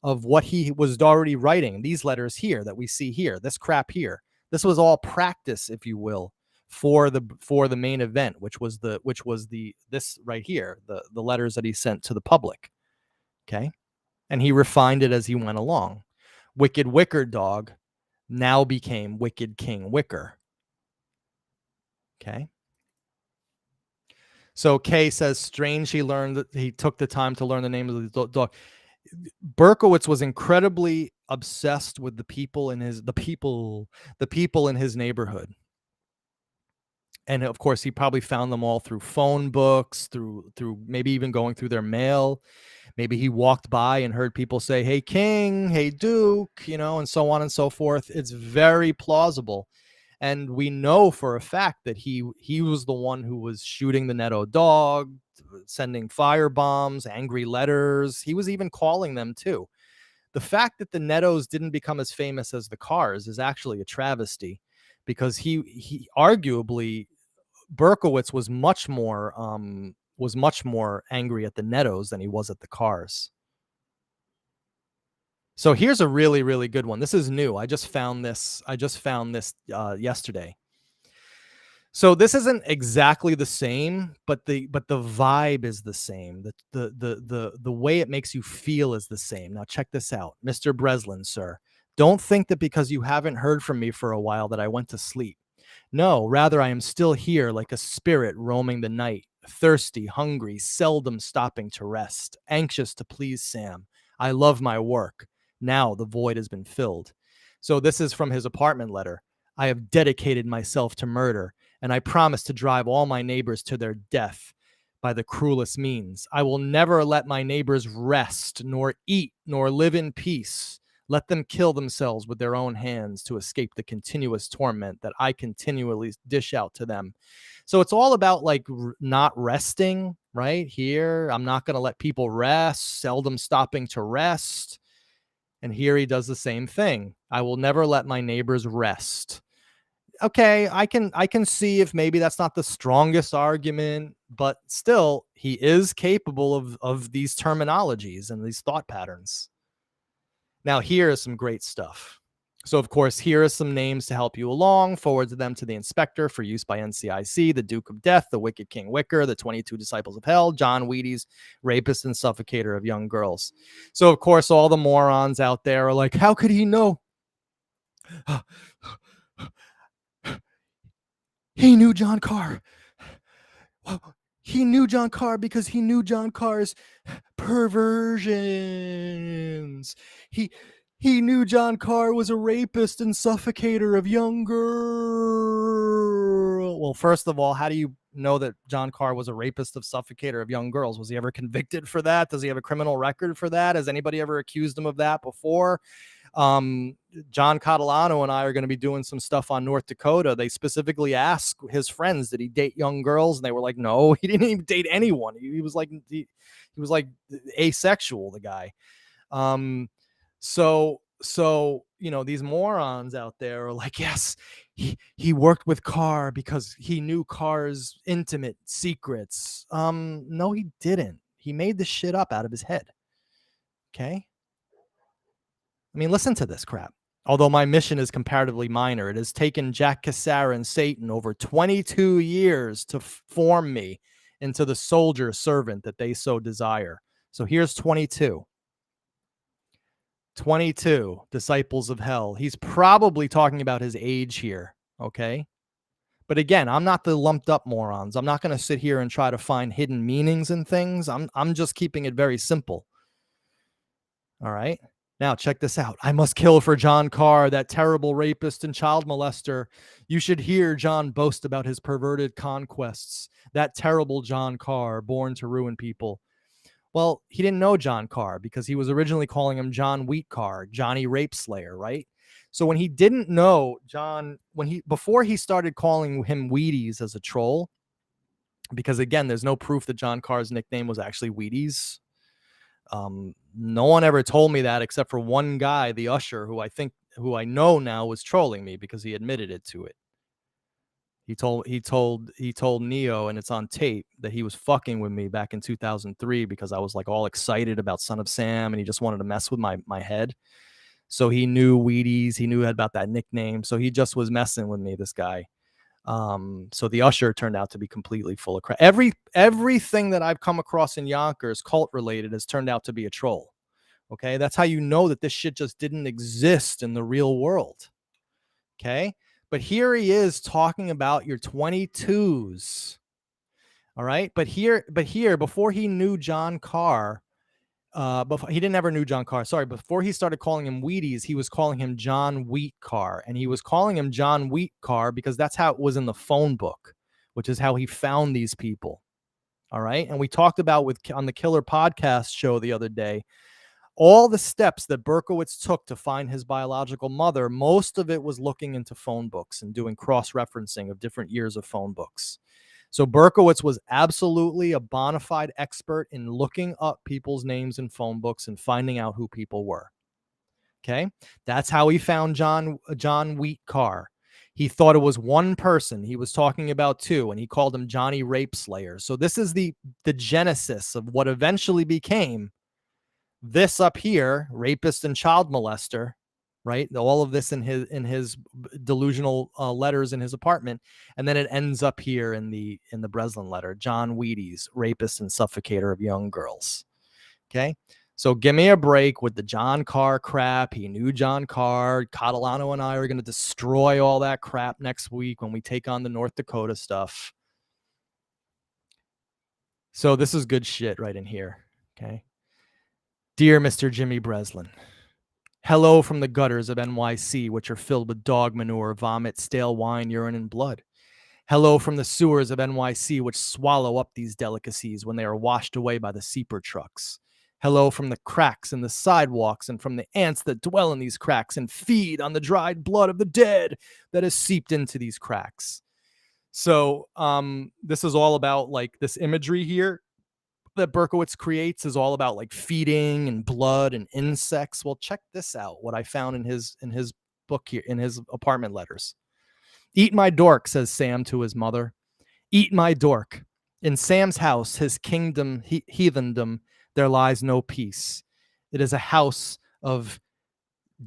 of what he was already writing. These letters here that we see here, this crap here, this was all practice, if you will, for the main event, which was this right here, the letters that he sent to the public. Okay. And he refined it as he went along. Wicked Wicker Dog now became Wicked King Wicker. Okay. So Kay says, strange he learned that he took the time to learn the name of the dog. Berkowitz was incredibly obsessed with the people in his neighborhood. And of course, he probably found them all through phone books, through maybe even going through their mail. Maybe he walked by and heard people say, "Hey, King, hey, Duke," and so on and so forth. It's very plausible. And we know for a fact that he was the one who was shooting the Netto dog, sending fire bombs, angry letters. He was even calling them too. The fact that the Nettos didn't become as famous as the Cars is actually a travesty, because he arguably, Berkowitz was much more angry at the Nettos than he was at the Cars. So here's a really, really good one. This is new. I just found this yesterday. So this isn't exactly the same, but the vibe is the same. The way it makes you feel is the same. Now check this out. Mr. Breslin, sir. Don't think that because you haven't heard from me for a while that I went to sleep. No, rather I am still here like a spirit roaming the night, thirsty, hungry, seldom stopping to rest, anxious to please Sam. I love my work. Now the void has been filled. So this is from his apartment letter. I have dedicated myself to murder, and I promise to drive all my neighbors to their death by the cruelest means. I will never let my neighbors rest, nor eat, nor live in peace. Let them kill themselves with their own hands to escape the continuous torment that I continually dish out to them. So it's all about like not resting, right? Here, I'm not going to let people rest, seldom stopping to rest. And here he does the same thing. I will never let my neighbors rest. Okay, I can see if maybe that's not the strongest argument, but still he is capable of these terminologies and these thought patterns. Now, here is some great stuff. So, of course, here are some names to help you along. Forward them to the inspector for use by NCIC: the Duke of Death, the Wicked King Wicker, the 22 Disciples of Hell, John Wheaties, rapist and suffocator of young girls. So, of course, all the morons out there are like, how could he know? He knew John Carr. He knew John Carr because he knew John Carr's perversions. He knew John Carr was a rapist and suffocator of young girls. Well, first of all, how do you know that John Carr was a rapist of suffocator of young girls? Was he ever convicted for that? Does he have a criminal record for that? Has anybody ever accused him of that before? John Catalano and I are going to be doing some stuff on North Dakota. They specifically asked his friends, did he date young girls? And they were like, no, he didn't even date anyone. He was like asexual, the guy. So these morons out there are like, yes, he worked with Carr because he knew Carr's intimate secrets. No, he didn't. He made this shit up out of his head. Okay. I mean, listen to this crap. Although my mission is comparatively minor, it has taken Jack Cassara and Satan over 22 years to form me into the soldier servant that they so desire. So here's 22. 22 disciples of hell. He's probably talking about his age here, okay? But again, I'm not the lumped up morons. I'm not going to sit here and try to find hidden meanings in things. I'm just keeping it very simple. All right? Now, check this out. I must kill for John Carr, that terrible rapist and child molester. You should hear John boast about his perverted conquests. That terrible John Carr, born to ruin people. Well, he didn't know John Carr because he was originally calling him John Wheat Carr, Johnny Rape Slayer, right? So when he didn't know John, before he started calling him Wheaties as a troll, because again, there's no proof that John Carr's nickname was actually Wheaties. No one ever told me that except for one guy, the usher, who I know now was trolling me because he admitted it to it. He told Neo, and it's on tape, that he was fucking with me back in 2003 because I was like all excited about Son of Sam and he just wanted to mess with my head. So he knew Wheaties, he knew about that nickname. So he just was messing with me, this guy. So the usher turned out to be completely full of crap. Everything that I've come across in Yonkers cult related has turned out to be a troll. Okay, that's how you know that this shit just didn't exist in the real world. Okay, but here he is talking about your 22s. All right, but here before he knew John Carr, before he didn't ever knew John Carr. Sorry, before he started calling him Wheaties, he was calling him John Wheat Carr, and he was calling him John Wheat Carr because that's how it was in the phone book. which is how he found these people. All right. And we talked about on the Killer Podcast show the other day, all the steps that Berkowitz took to find his biological mother. Most of it was looking into phone books and doing cross-referencing of different years of phone books. So Berkowitz was absolutely a bona fide expert in looking up people's names in phone books and finding out who people were. Okay. That's how he found John Wheat Carr. He thought it was one person. He was talking about two, and he called him Johnny Rape Slayer. So this is the genesis of what eventually became this up here, rapist and child molester, right? All of this in his delusional letters in his apartment, and then it ends up here in the Breslin letter, John Wheaties, rapist and suffocator of young girls. Okay. So give me a break with the John Carr crap. He knew John Carr. Catalano and I are going to destroy all that crap next week when we take on the North Dakota stuff. So this is good shit right in here. Okay. Dear Mr. Jimmy Breslin, hello from the gutters of NYC, which are filled with dog manure, vomit, stale wine, urine, and blood. Hello from the sewers of NYC, which swallow up these delicacies when they are washed away by the seeper trucks. Hello from the cracks in the sidewalks and from the ants that dwell in these cracks and feed on the dried blood of the dead that has seeped into these cracks. So this is all about like this imagery here that Berkowitz creates is all about like feeding and blood and insects. Well, check this out. What I found in his book here, in his apartment letters. Eat my dork, says Sam to his mother. Eat my dork. In Sam's house, his kingdom, heathendom, there lies no peace. It is a house of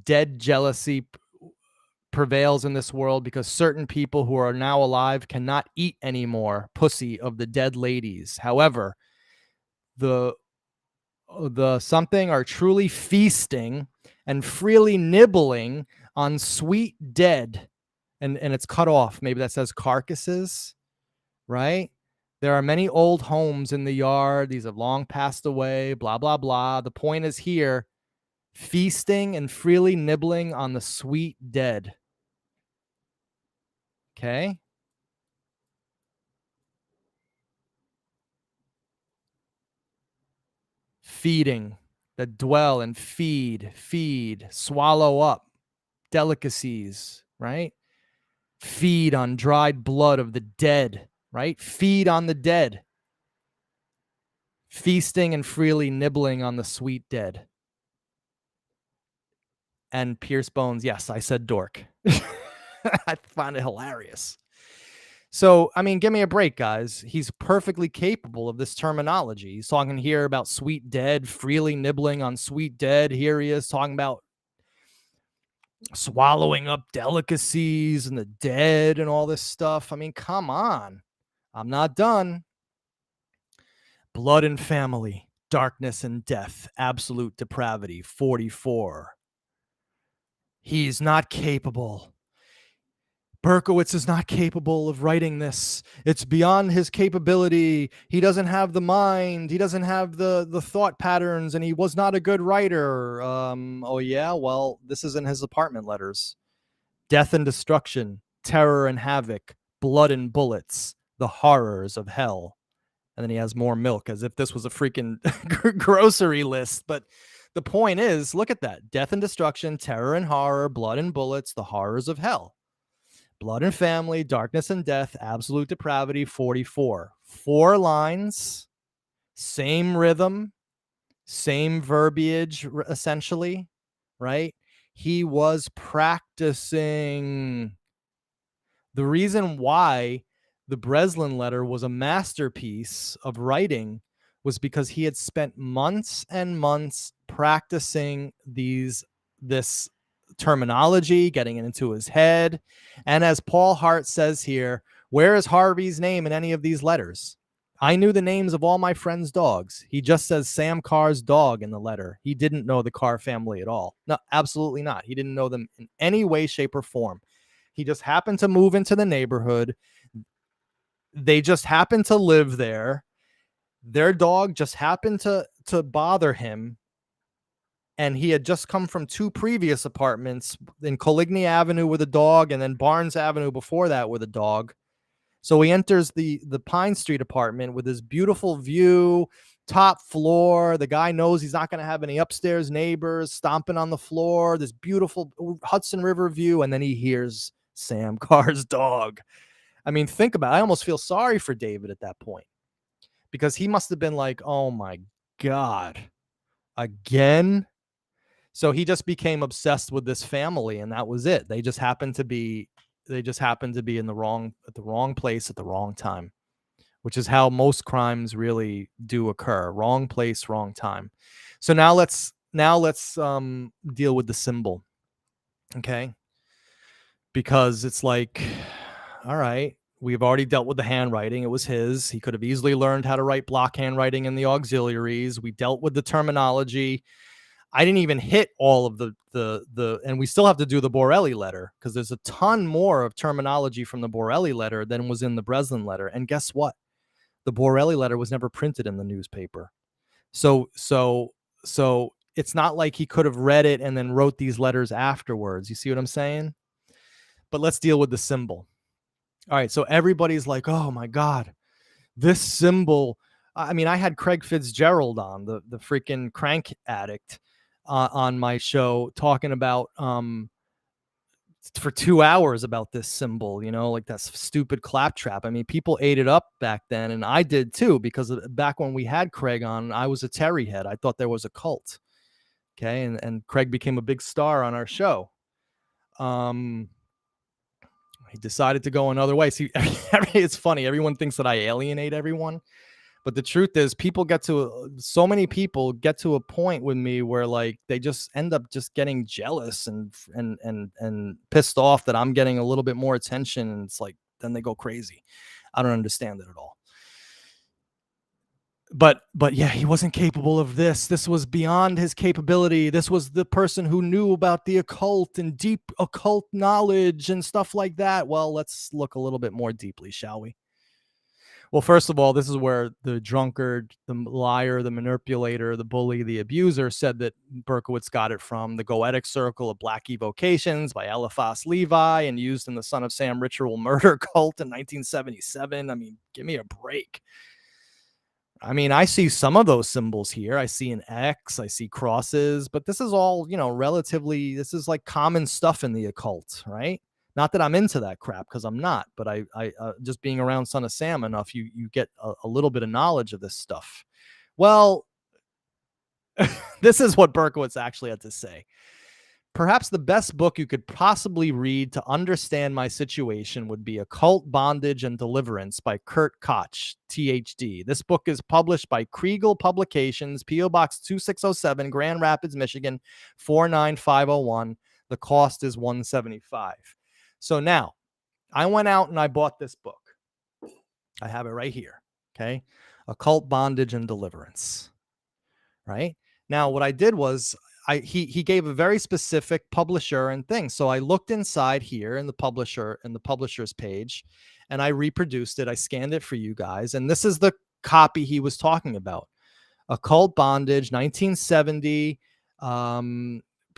dead jealousy prevails in this world because certain people who are now alive cannot eat anymore pussy of the dead ladies. However, the something are truly feasting and freely nibbling on sweet dead, and it's cut off. Maybe that says carcasses, right? There are many old homes in the yard. These have long passed away, blah, blah, blah. The point is here, feasting and freely nibbling on the sweet dead. Okay. Feeding, that dwell and feed, swallow up delicacies, right? Feed on dried blood of the dead, right? Feed on the dead. Feasting and freely nibbling on the sweet dead. And Pierce Bones, yes, I said dork. I find it hilarious. So, I mean, give me a break, guys. He's perfectly capable of this terminology. He's talking here about sweet dead, freely nibbling on sweet dead. Here he is talking about swallowing up delicacies and the dead and all this stuff. I mean, come on. I'm not done. Blood and family, darkness and death, absolute depravity, 44. He's not capable. Berkowitz is not capable of writing this. It's beyond his capability. He doesn't have the mind. He doesn't have the thought patterns, and he was not a good writer. Oh, yeah? Well, this is in his apartment letters. Death and destruction, terror and havoc, blood and bullets, the horrors of hell. And then he has more milk, as if this was a freaking grocery list. But the point is, look at that. Death and destruction, terror and horror, blood and bullets, the horrors of hell. Blood and family, darkness and death, absolute depravity, 44. 4 lines, same rhythm, same verbiage, essentially, right? He was practicing. The reason why the Breslin letter was a masterpiece of writing was because he had spent months and months practicing this terminology, getting it into his head. And as Paul Hart says here, where is Harvey's name in any of these letters? I knew the names of all my friends' dogs. He just says Sam Carr's dog in the letter. He didn't know the Carr family at all. No, absolutely not. He didn't know them in any way, shape, or form. He just happened to move into the neighborhood. They just happened to live there. Their dog just happened to bother him. And he had just come from 2 previous apartments in Coligny Avenue with a dog, and then Barnes Avenue before that with a dog. So he enters the Pine Street apartment with this beautiful view, top floor. The guy knows he's not going to have any upstairs neighbors stomping on the floor. This beautiful Hudson River view, and then he hears Sam Carr's dog. I mean, think about it. I almost feel sorry for David at that point because he must have been like, "Oh my God, again?" So he just became obsessed with this family, and that was it. They just happened to be in the wrong place at the wrong time, which is how most crimes really do occur. Wrong place, wrong time. So now let's deal with the symbol, okay? Because it's like, all right, we've already dealt with the handwriting. It was his. He could have easily learned how to write block handwriting in the auxiliaries. We dealt with the terminology. I didn't even hit all of and we still have to do the Borelli letter because there's a ton more of terminology from the Borelli letter than was in the Breslin letter. And guess what? The Borelli letter was never printed in the newspaper. So it's not like he could have read it and then wrote these letters afterwards. You see what I'm saying? But let's deal with the symbol. All right. So everybody's like, oh my God, this symbol. I mean, I had Craig Fitzgerald on, the freaking crank addict, on my show talking about for 2 hours about this symbol, like that stupid claptrap. I mean, people ate it up back then, and I did too, because back when we had Craig on, I was a Terry head. I thought there was a cult. Okay, and Craig became a big star on our show. He decided to go another way. See, it's funny. Everyone thinks that I alienate everyone. But the truth is, so many people get to a point with me where like they just end up just getting jealous and pissed off that I'm getting a little bit more attention, and it's like then they go crazy. I don't understand it at all. But yeah, he wasn't capable of this. This was beyond his capability. This was the person who knew about the occult and deep occult knowledge and stuff like that. Well, let's look a little bit more deeply, shall we? Well, first of all, this is where the drunkard, the liar, the manipulator, the bully, the abuser said that Berkowitz got it from the Goetic Circle of Black Evocations by Eliphas Levi and used in the Son of Sam ritual murder cult in 1977. I mean, give me a break. I mean, I see some of those symbols here. I see an X, I see crosses, but this is all, this is like common stuff in the occult, right? Not that I'm into that crap, because I'm not, but I just being around Son of Sam enough, you get a little bit of knowledge of this stuff. Well, this is what Berkowitz actually had to say. Perhaps the best book you could possibly read to understand my situation would be Occult Bondage and Deliverance by Kurt Koch, THD. This book is published by Kriegel Publications, P.O. Box 2607, Grand Rapids, Michigan, 49501. The cost is $175. So now, I went out and I bought this book. I have it right here, okay? Occult Bondage and Deliverance, right? Now, what I did was he gave a very specific publisher and thing. So I looked inside here in the publisher's page, and I reproduced it. I scanned it for you guys, and this is the copy he was talking about. Occult Bondage, 1970,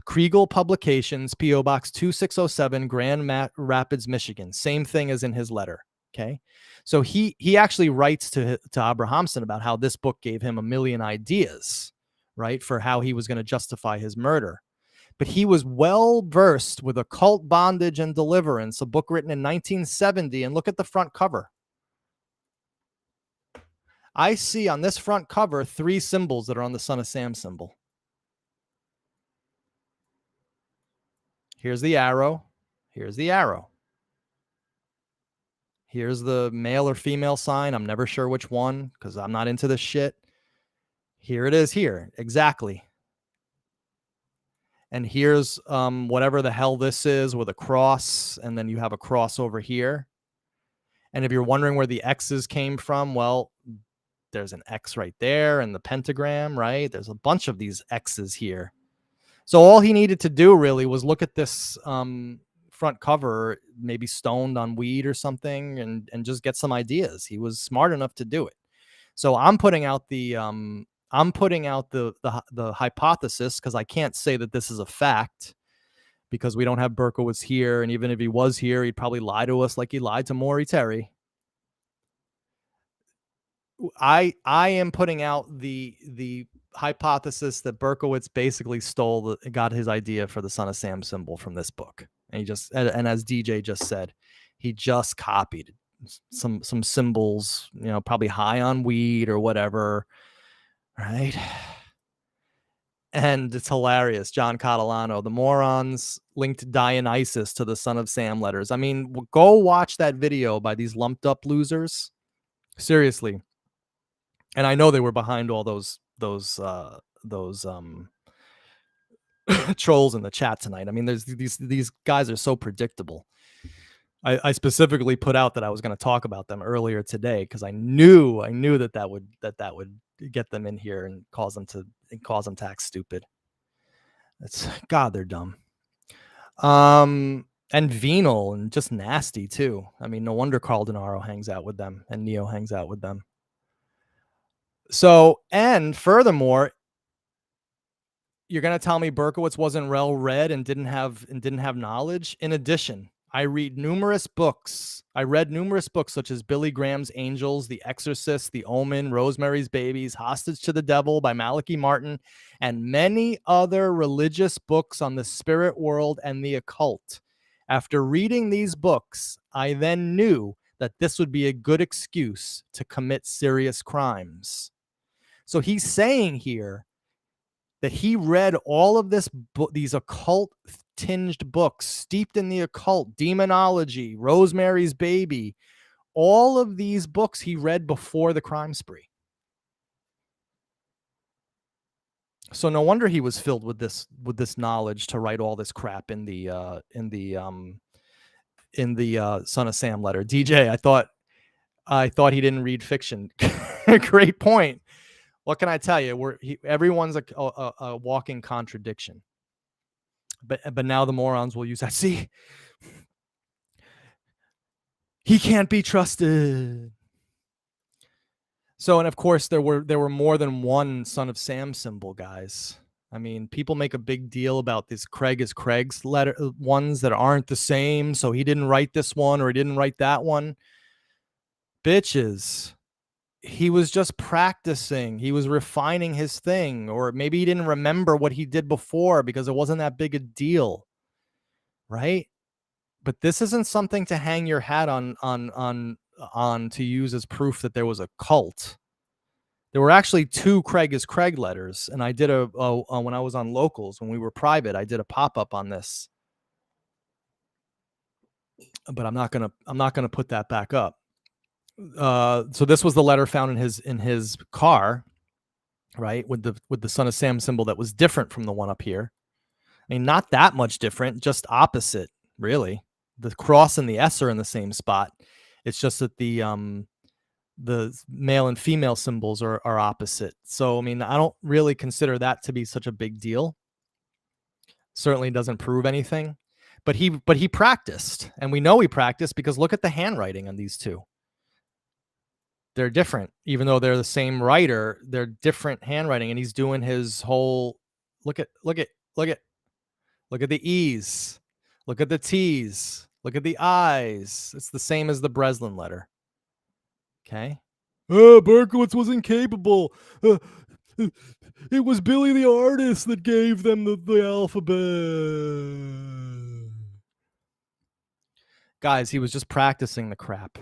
Kriegel Publications, P.O. Box 2607, Grand Rapids, Michigan. Same thing as in his letter. Okay. So he actually writes to Abrahamson about how this book gave him a million ideas, right, for how he was going to justify his murder. But he was well versed with Occult Bondage and Deliverance, a book written in 1970. And look at the front cover. I see on this front cover 3 symbols that are on the Son of Sam symbol. Here's the arrow. Here's the arrow. Here's the male or female sign. I'm never sure which one because I'm not into this shit. Here it is here. Exactly. And here's whatever the hell this is with a cross. And then you have a cross over here. And if you're wondering where the X's came from, well, there's an X right there and the pentagram, right? There's a bunch of these X's here. So all he needed to do really was look at this front cover, maybe stoned on weed or something, and just get some ideas. He was smart enough to do it. So I'm putting out the hypothesis, because I can't say that this is a fact because we don't have Berkowitz here, and even if he was here, he'd probably lie to us like he lied to Maury Terry. I am putting out the hypothesis that Berkowitz basically got his idea for the Son of Sam symbol from this book, and and as DJ just said, he just copied some symbols, probably high on weed or whatever, right? And it's hilarious. John Catalano, the Maurons linked Dionysus to the Son of Sam letters. I mean, go watch that video by these lumped up losers. Seriously. And I know they were behind all those trolls in the chat tonight. I mean, there's these guys are so predictable. I specifically put out that I was going to talk about them earlier today because I knew that would get them in here and cause them to act stupid. It's God, they're dumb. And venal and just nasty too. I mean, no wonder Carl Denaro hangs out with them and Neo hangs out with them. So, and furthermore, you're going to tell me Berkowitz wasn't well read and didn't have knowledge? In addition, I read numerous books. Such as Billy Graham's Angels, The Exorcist, The Omen, Rosemary's Babies, Hostage to the Devil by Malachi Martin, and many other religious books on the spirit world and the occult. After reading these books, I then knew that this would be a good excuse to commit serious crimes. So he's saying here that he read all of these occult tinged books steeped in the occult, demonology, Rosemary's Baby, all of these books he read before the crime spree. So no wonder he was filled with this knowledge to write all this crap in the Son of Sam letter. DJ, I thought he didn't read fiction. Great point. What can I tell you? Everyone's a walking contradiction. But now the morons will use that. See, he can't be trusted. So, and of course, there were more than one Son of Sam symbol, guys. I mean, people make a big deal about this Craig is Craig's letter ones that aren't the same. So he didn't write this one or he didn't write that one. Bitches. He was just practicing. He was refining his thing, or maybe he didn't remember what he did before because it wasn't that big a deal, right? But this isn't something to hang your hat on to use as proof that there was a cult. There were actually 2 Craig is Craig letters, and I did when I was on Locals, when we were private, I did a pop-up on this. But I'm not gonna put that back up. So this was the letter found in his car, right, with the Son of Sam symbol that was different from the one up here. I mean, not that much different, just opposite, really. The cross and the S are in the same spot. It's just that the male and female symbols are opposite. So I mean, I don't really consider that to be such a big deal. Certainly doesn't prove anything, but he practiced, and we know he practiced because look at the handwriting on these two. They're different, even though they're the same writer. They're different handwriting, and he's doing his whole look at the E's, look at the T's, look at the I's. It's the same as the Breslin letter. Okay. Berkowitz was incapable. It was Billy the artist that gave them the alphabet. Guys, he was just practicing the crap.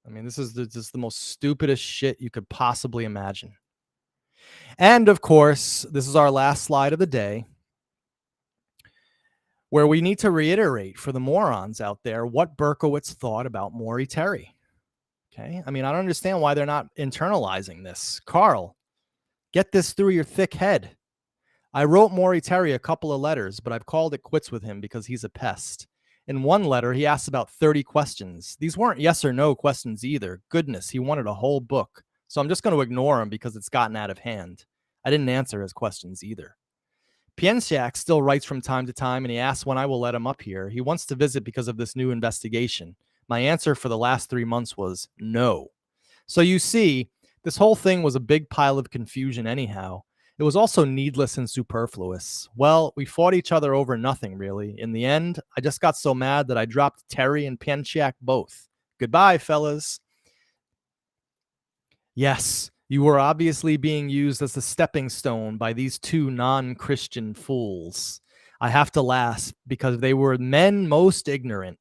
I mean, this is the most stupidest shit you could possibly imagine. And of course, this is our last slide of the day, where we need to reiterate for the morons out there what Berkowitz thought about Maury Terry. Okay. I mean, I don't understand why they're not internalizing this. Carl, get this through your thick head. I wrote Maury Terry a couple of letters, but I've called it quits with him because he's a pest. In one letter, he asked about 30 questions. These weren't yes or no questions either. Goodness, he wanted a whole book. So I'm just going to ignore him because it's gotten out of hand. I didn't answer his questions either. Piensiak still writes from time to time, and he asks when I will let him up here. He wants to visit because of this new investigation. My answer for the last 3 months was no. So you see, this whole thing was a big pile of confusion anyhow. It was also needless and superfluous. Well, we fought each other over nothing, really. In the end, I just got so mad that I dropped Terry and Piensiak both. Goodbye, fellas. Yes, you were obviously being used as a stepping stone by these two non Christian fools. I have to laugh because they were men most ignorant.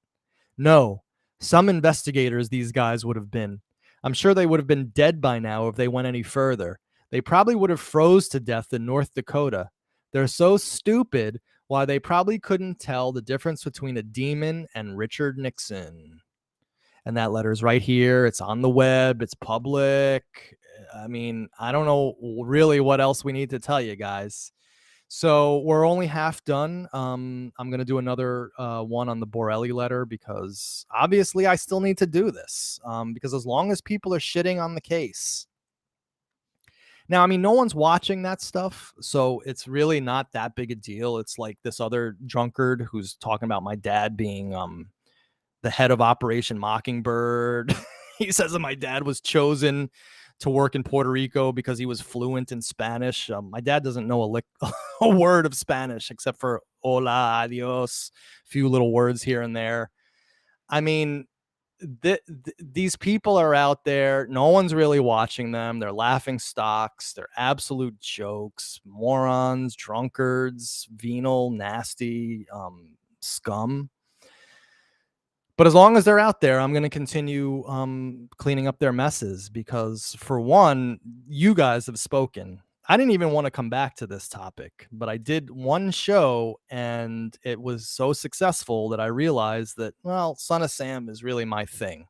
No, some investigators these guys would have been. I'm sure they would have been dead by now if they went any further. They probably would have froze to death in North Dakota. They're so stupid, why they probably couldn't tell the difference between a demon and Richard Nixon. And that letter's right here. It's on the web. It's public. I mean, I don't know really what else we need to tell you guys. So we're only half done. I'm gonna do another one on the Borelli letter because obviously I still need to do this. Because as long as people are shitting on the case, now I mean no one's watching that stuff, so it's really not that big a deal. It's like this other drunkard who's talking about my dad being the head of Operation Mockingbird. He says that my dad was chosen to work in Puerto Rico because he was fluent in Spanish. My dad doesn't know a word of Spanish except for hola, adios, a few little words here and there. I mean, these people are out there. No one's really watching them. They're laughing stocks. They're absolute jokes, morons, drunkards, venal, nasty scum. But as long as they're out there, I'm going to continue cleaning up their messes because, for one, you guys have spoken. I didn't even want to come back to this topic, but I did one show and it was so successful that I realized that, well, Son of Sam is really my thing.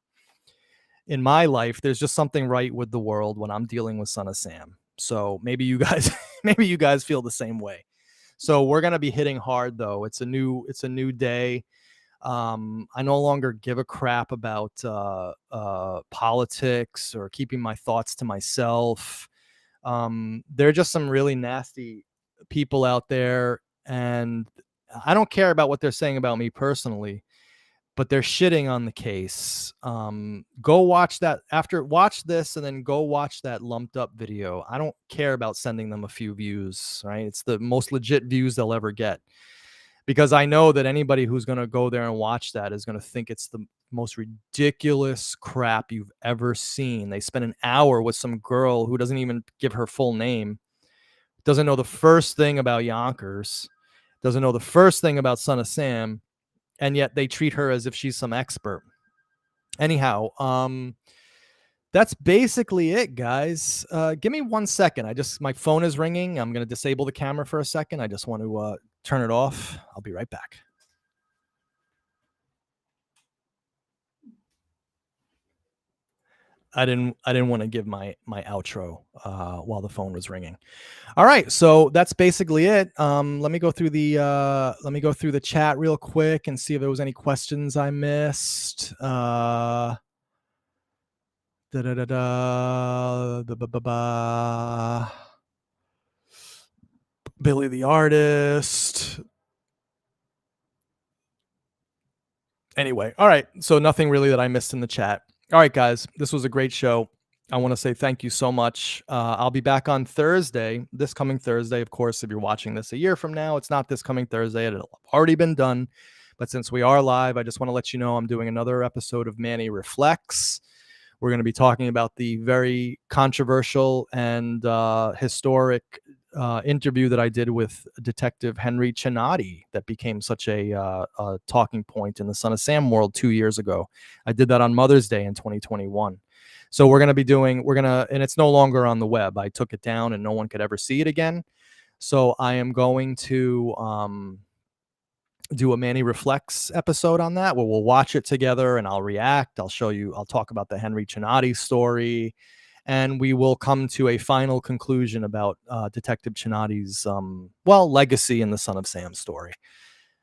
In my life, there's just something right with the world when I'm dealing with Son of Sam. So maybe you guys, maybe you guys feel the same way. So we're going to be hitting hard though. It's a new day. I no longer give a crap about politics or keeping my thoughts to myself. There are just some really nasty people out there, and I don't care about what they're saying about me personally, but they're shitting on the case. Go watch that watch this and then go watch that lumped up video. I don't care about sending them a few views, right? It's the most legit views they'll ever get, because I know that anybody who's going to go there and watch that is going to think it's the most ridiculous crap you've ever seen. They spent an hour with some girl who doesn't even give her full name, doesn't know the first thing about Yonkers, doesn't know the first thing about Son of Sam, and yet they treat her as if she's some expert. Anyhow, that's basically it, guys. Give me 1 second. My phone is ringing. I'm going to disable the camera for a second. I just want to turn it off. I'll be right back. I didn't want to give my outro while the phone was ringing. All right, so that's basically it. Let me go through the chat real quick and see if there was any questions I missed. Billy the artist. Anyway, all right. So nothing really that I missed in the chat. All right, guys, this was a great show. I want to say thank you so much. I'll be back on Thursday, this coming Thursday. Of course, if you're watching this a year from now, it's not this coming Thursday. It'll have already been done. But since we are live, I just want to let you know I'm doing another episode of Manny Reflects. We're going to be talking about the very controversial and historic interview that I did with Detective Henry Chinati that became such a talking point in the Son of Sam world 2 years ago. I did that on Mother's Day in 2021. So and it's no longer on the web. I took it down and no one could ever see it again. So I am going to do a Manny Reflects episode on that where we'll watch it together and I'll react. I'll talk about the Henry Chinati story, and we will come to a final conclusion about Detective Chinati's legacy in the Son of Sam story.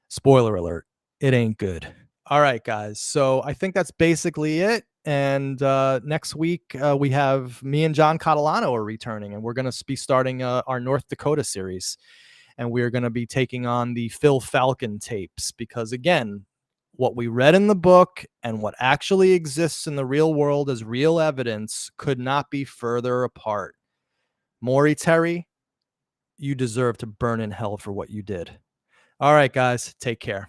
Spoiler alert, it ain't good. All right, guys. So I think that's basically it. And next week we have me and John Catalano are returning, and we're going to be starting our North Dakota series. And we're going to be taking on the Phil Falcon tapes because, again, what we read in the book and what actually exists in the real world as real evidence could not be further apart. Maury Terry, you deserve to burn in hell for what you did. All right, guys, take care.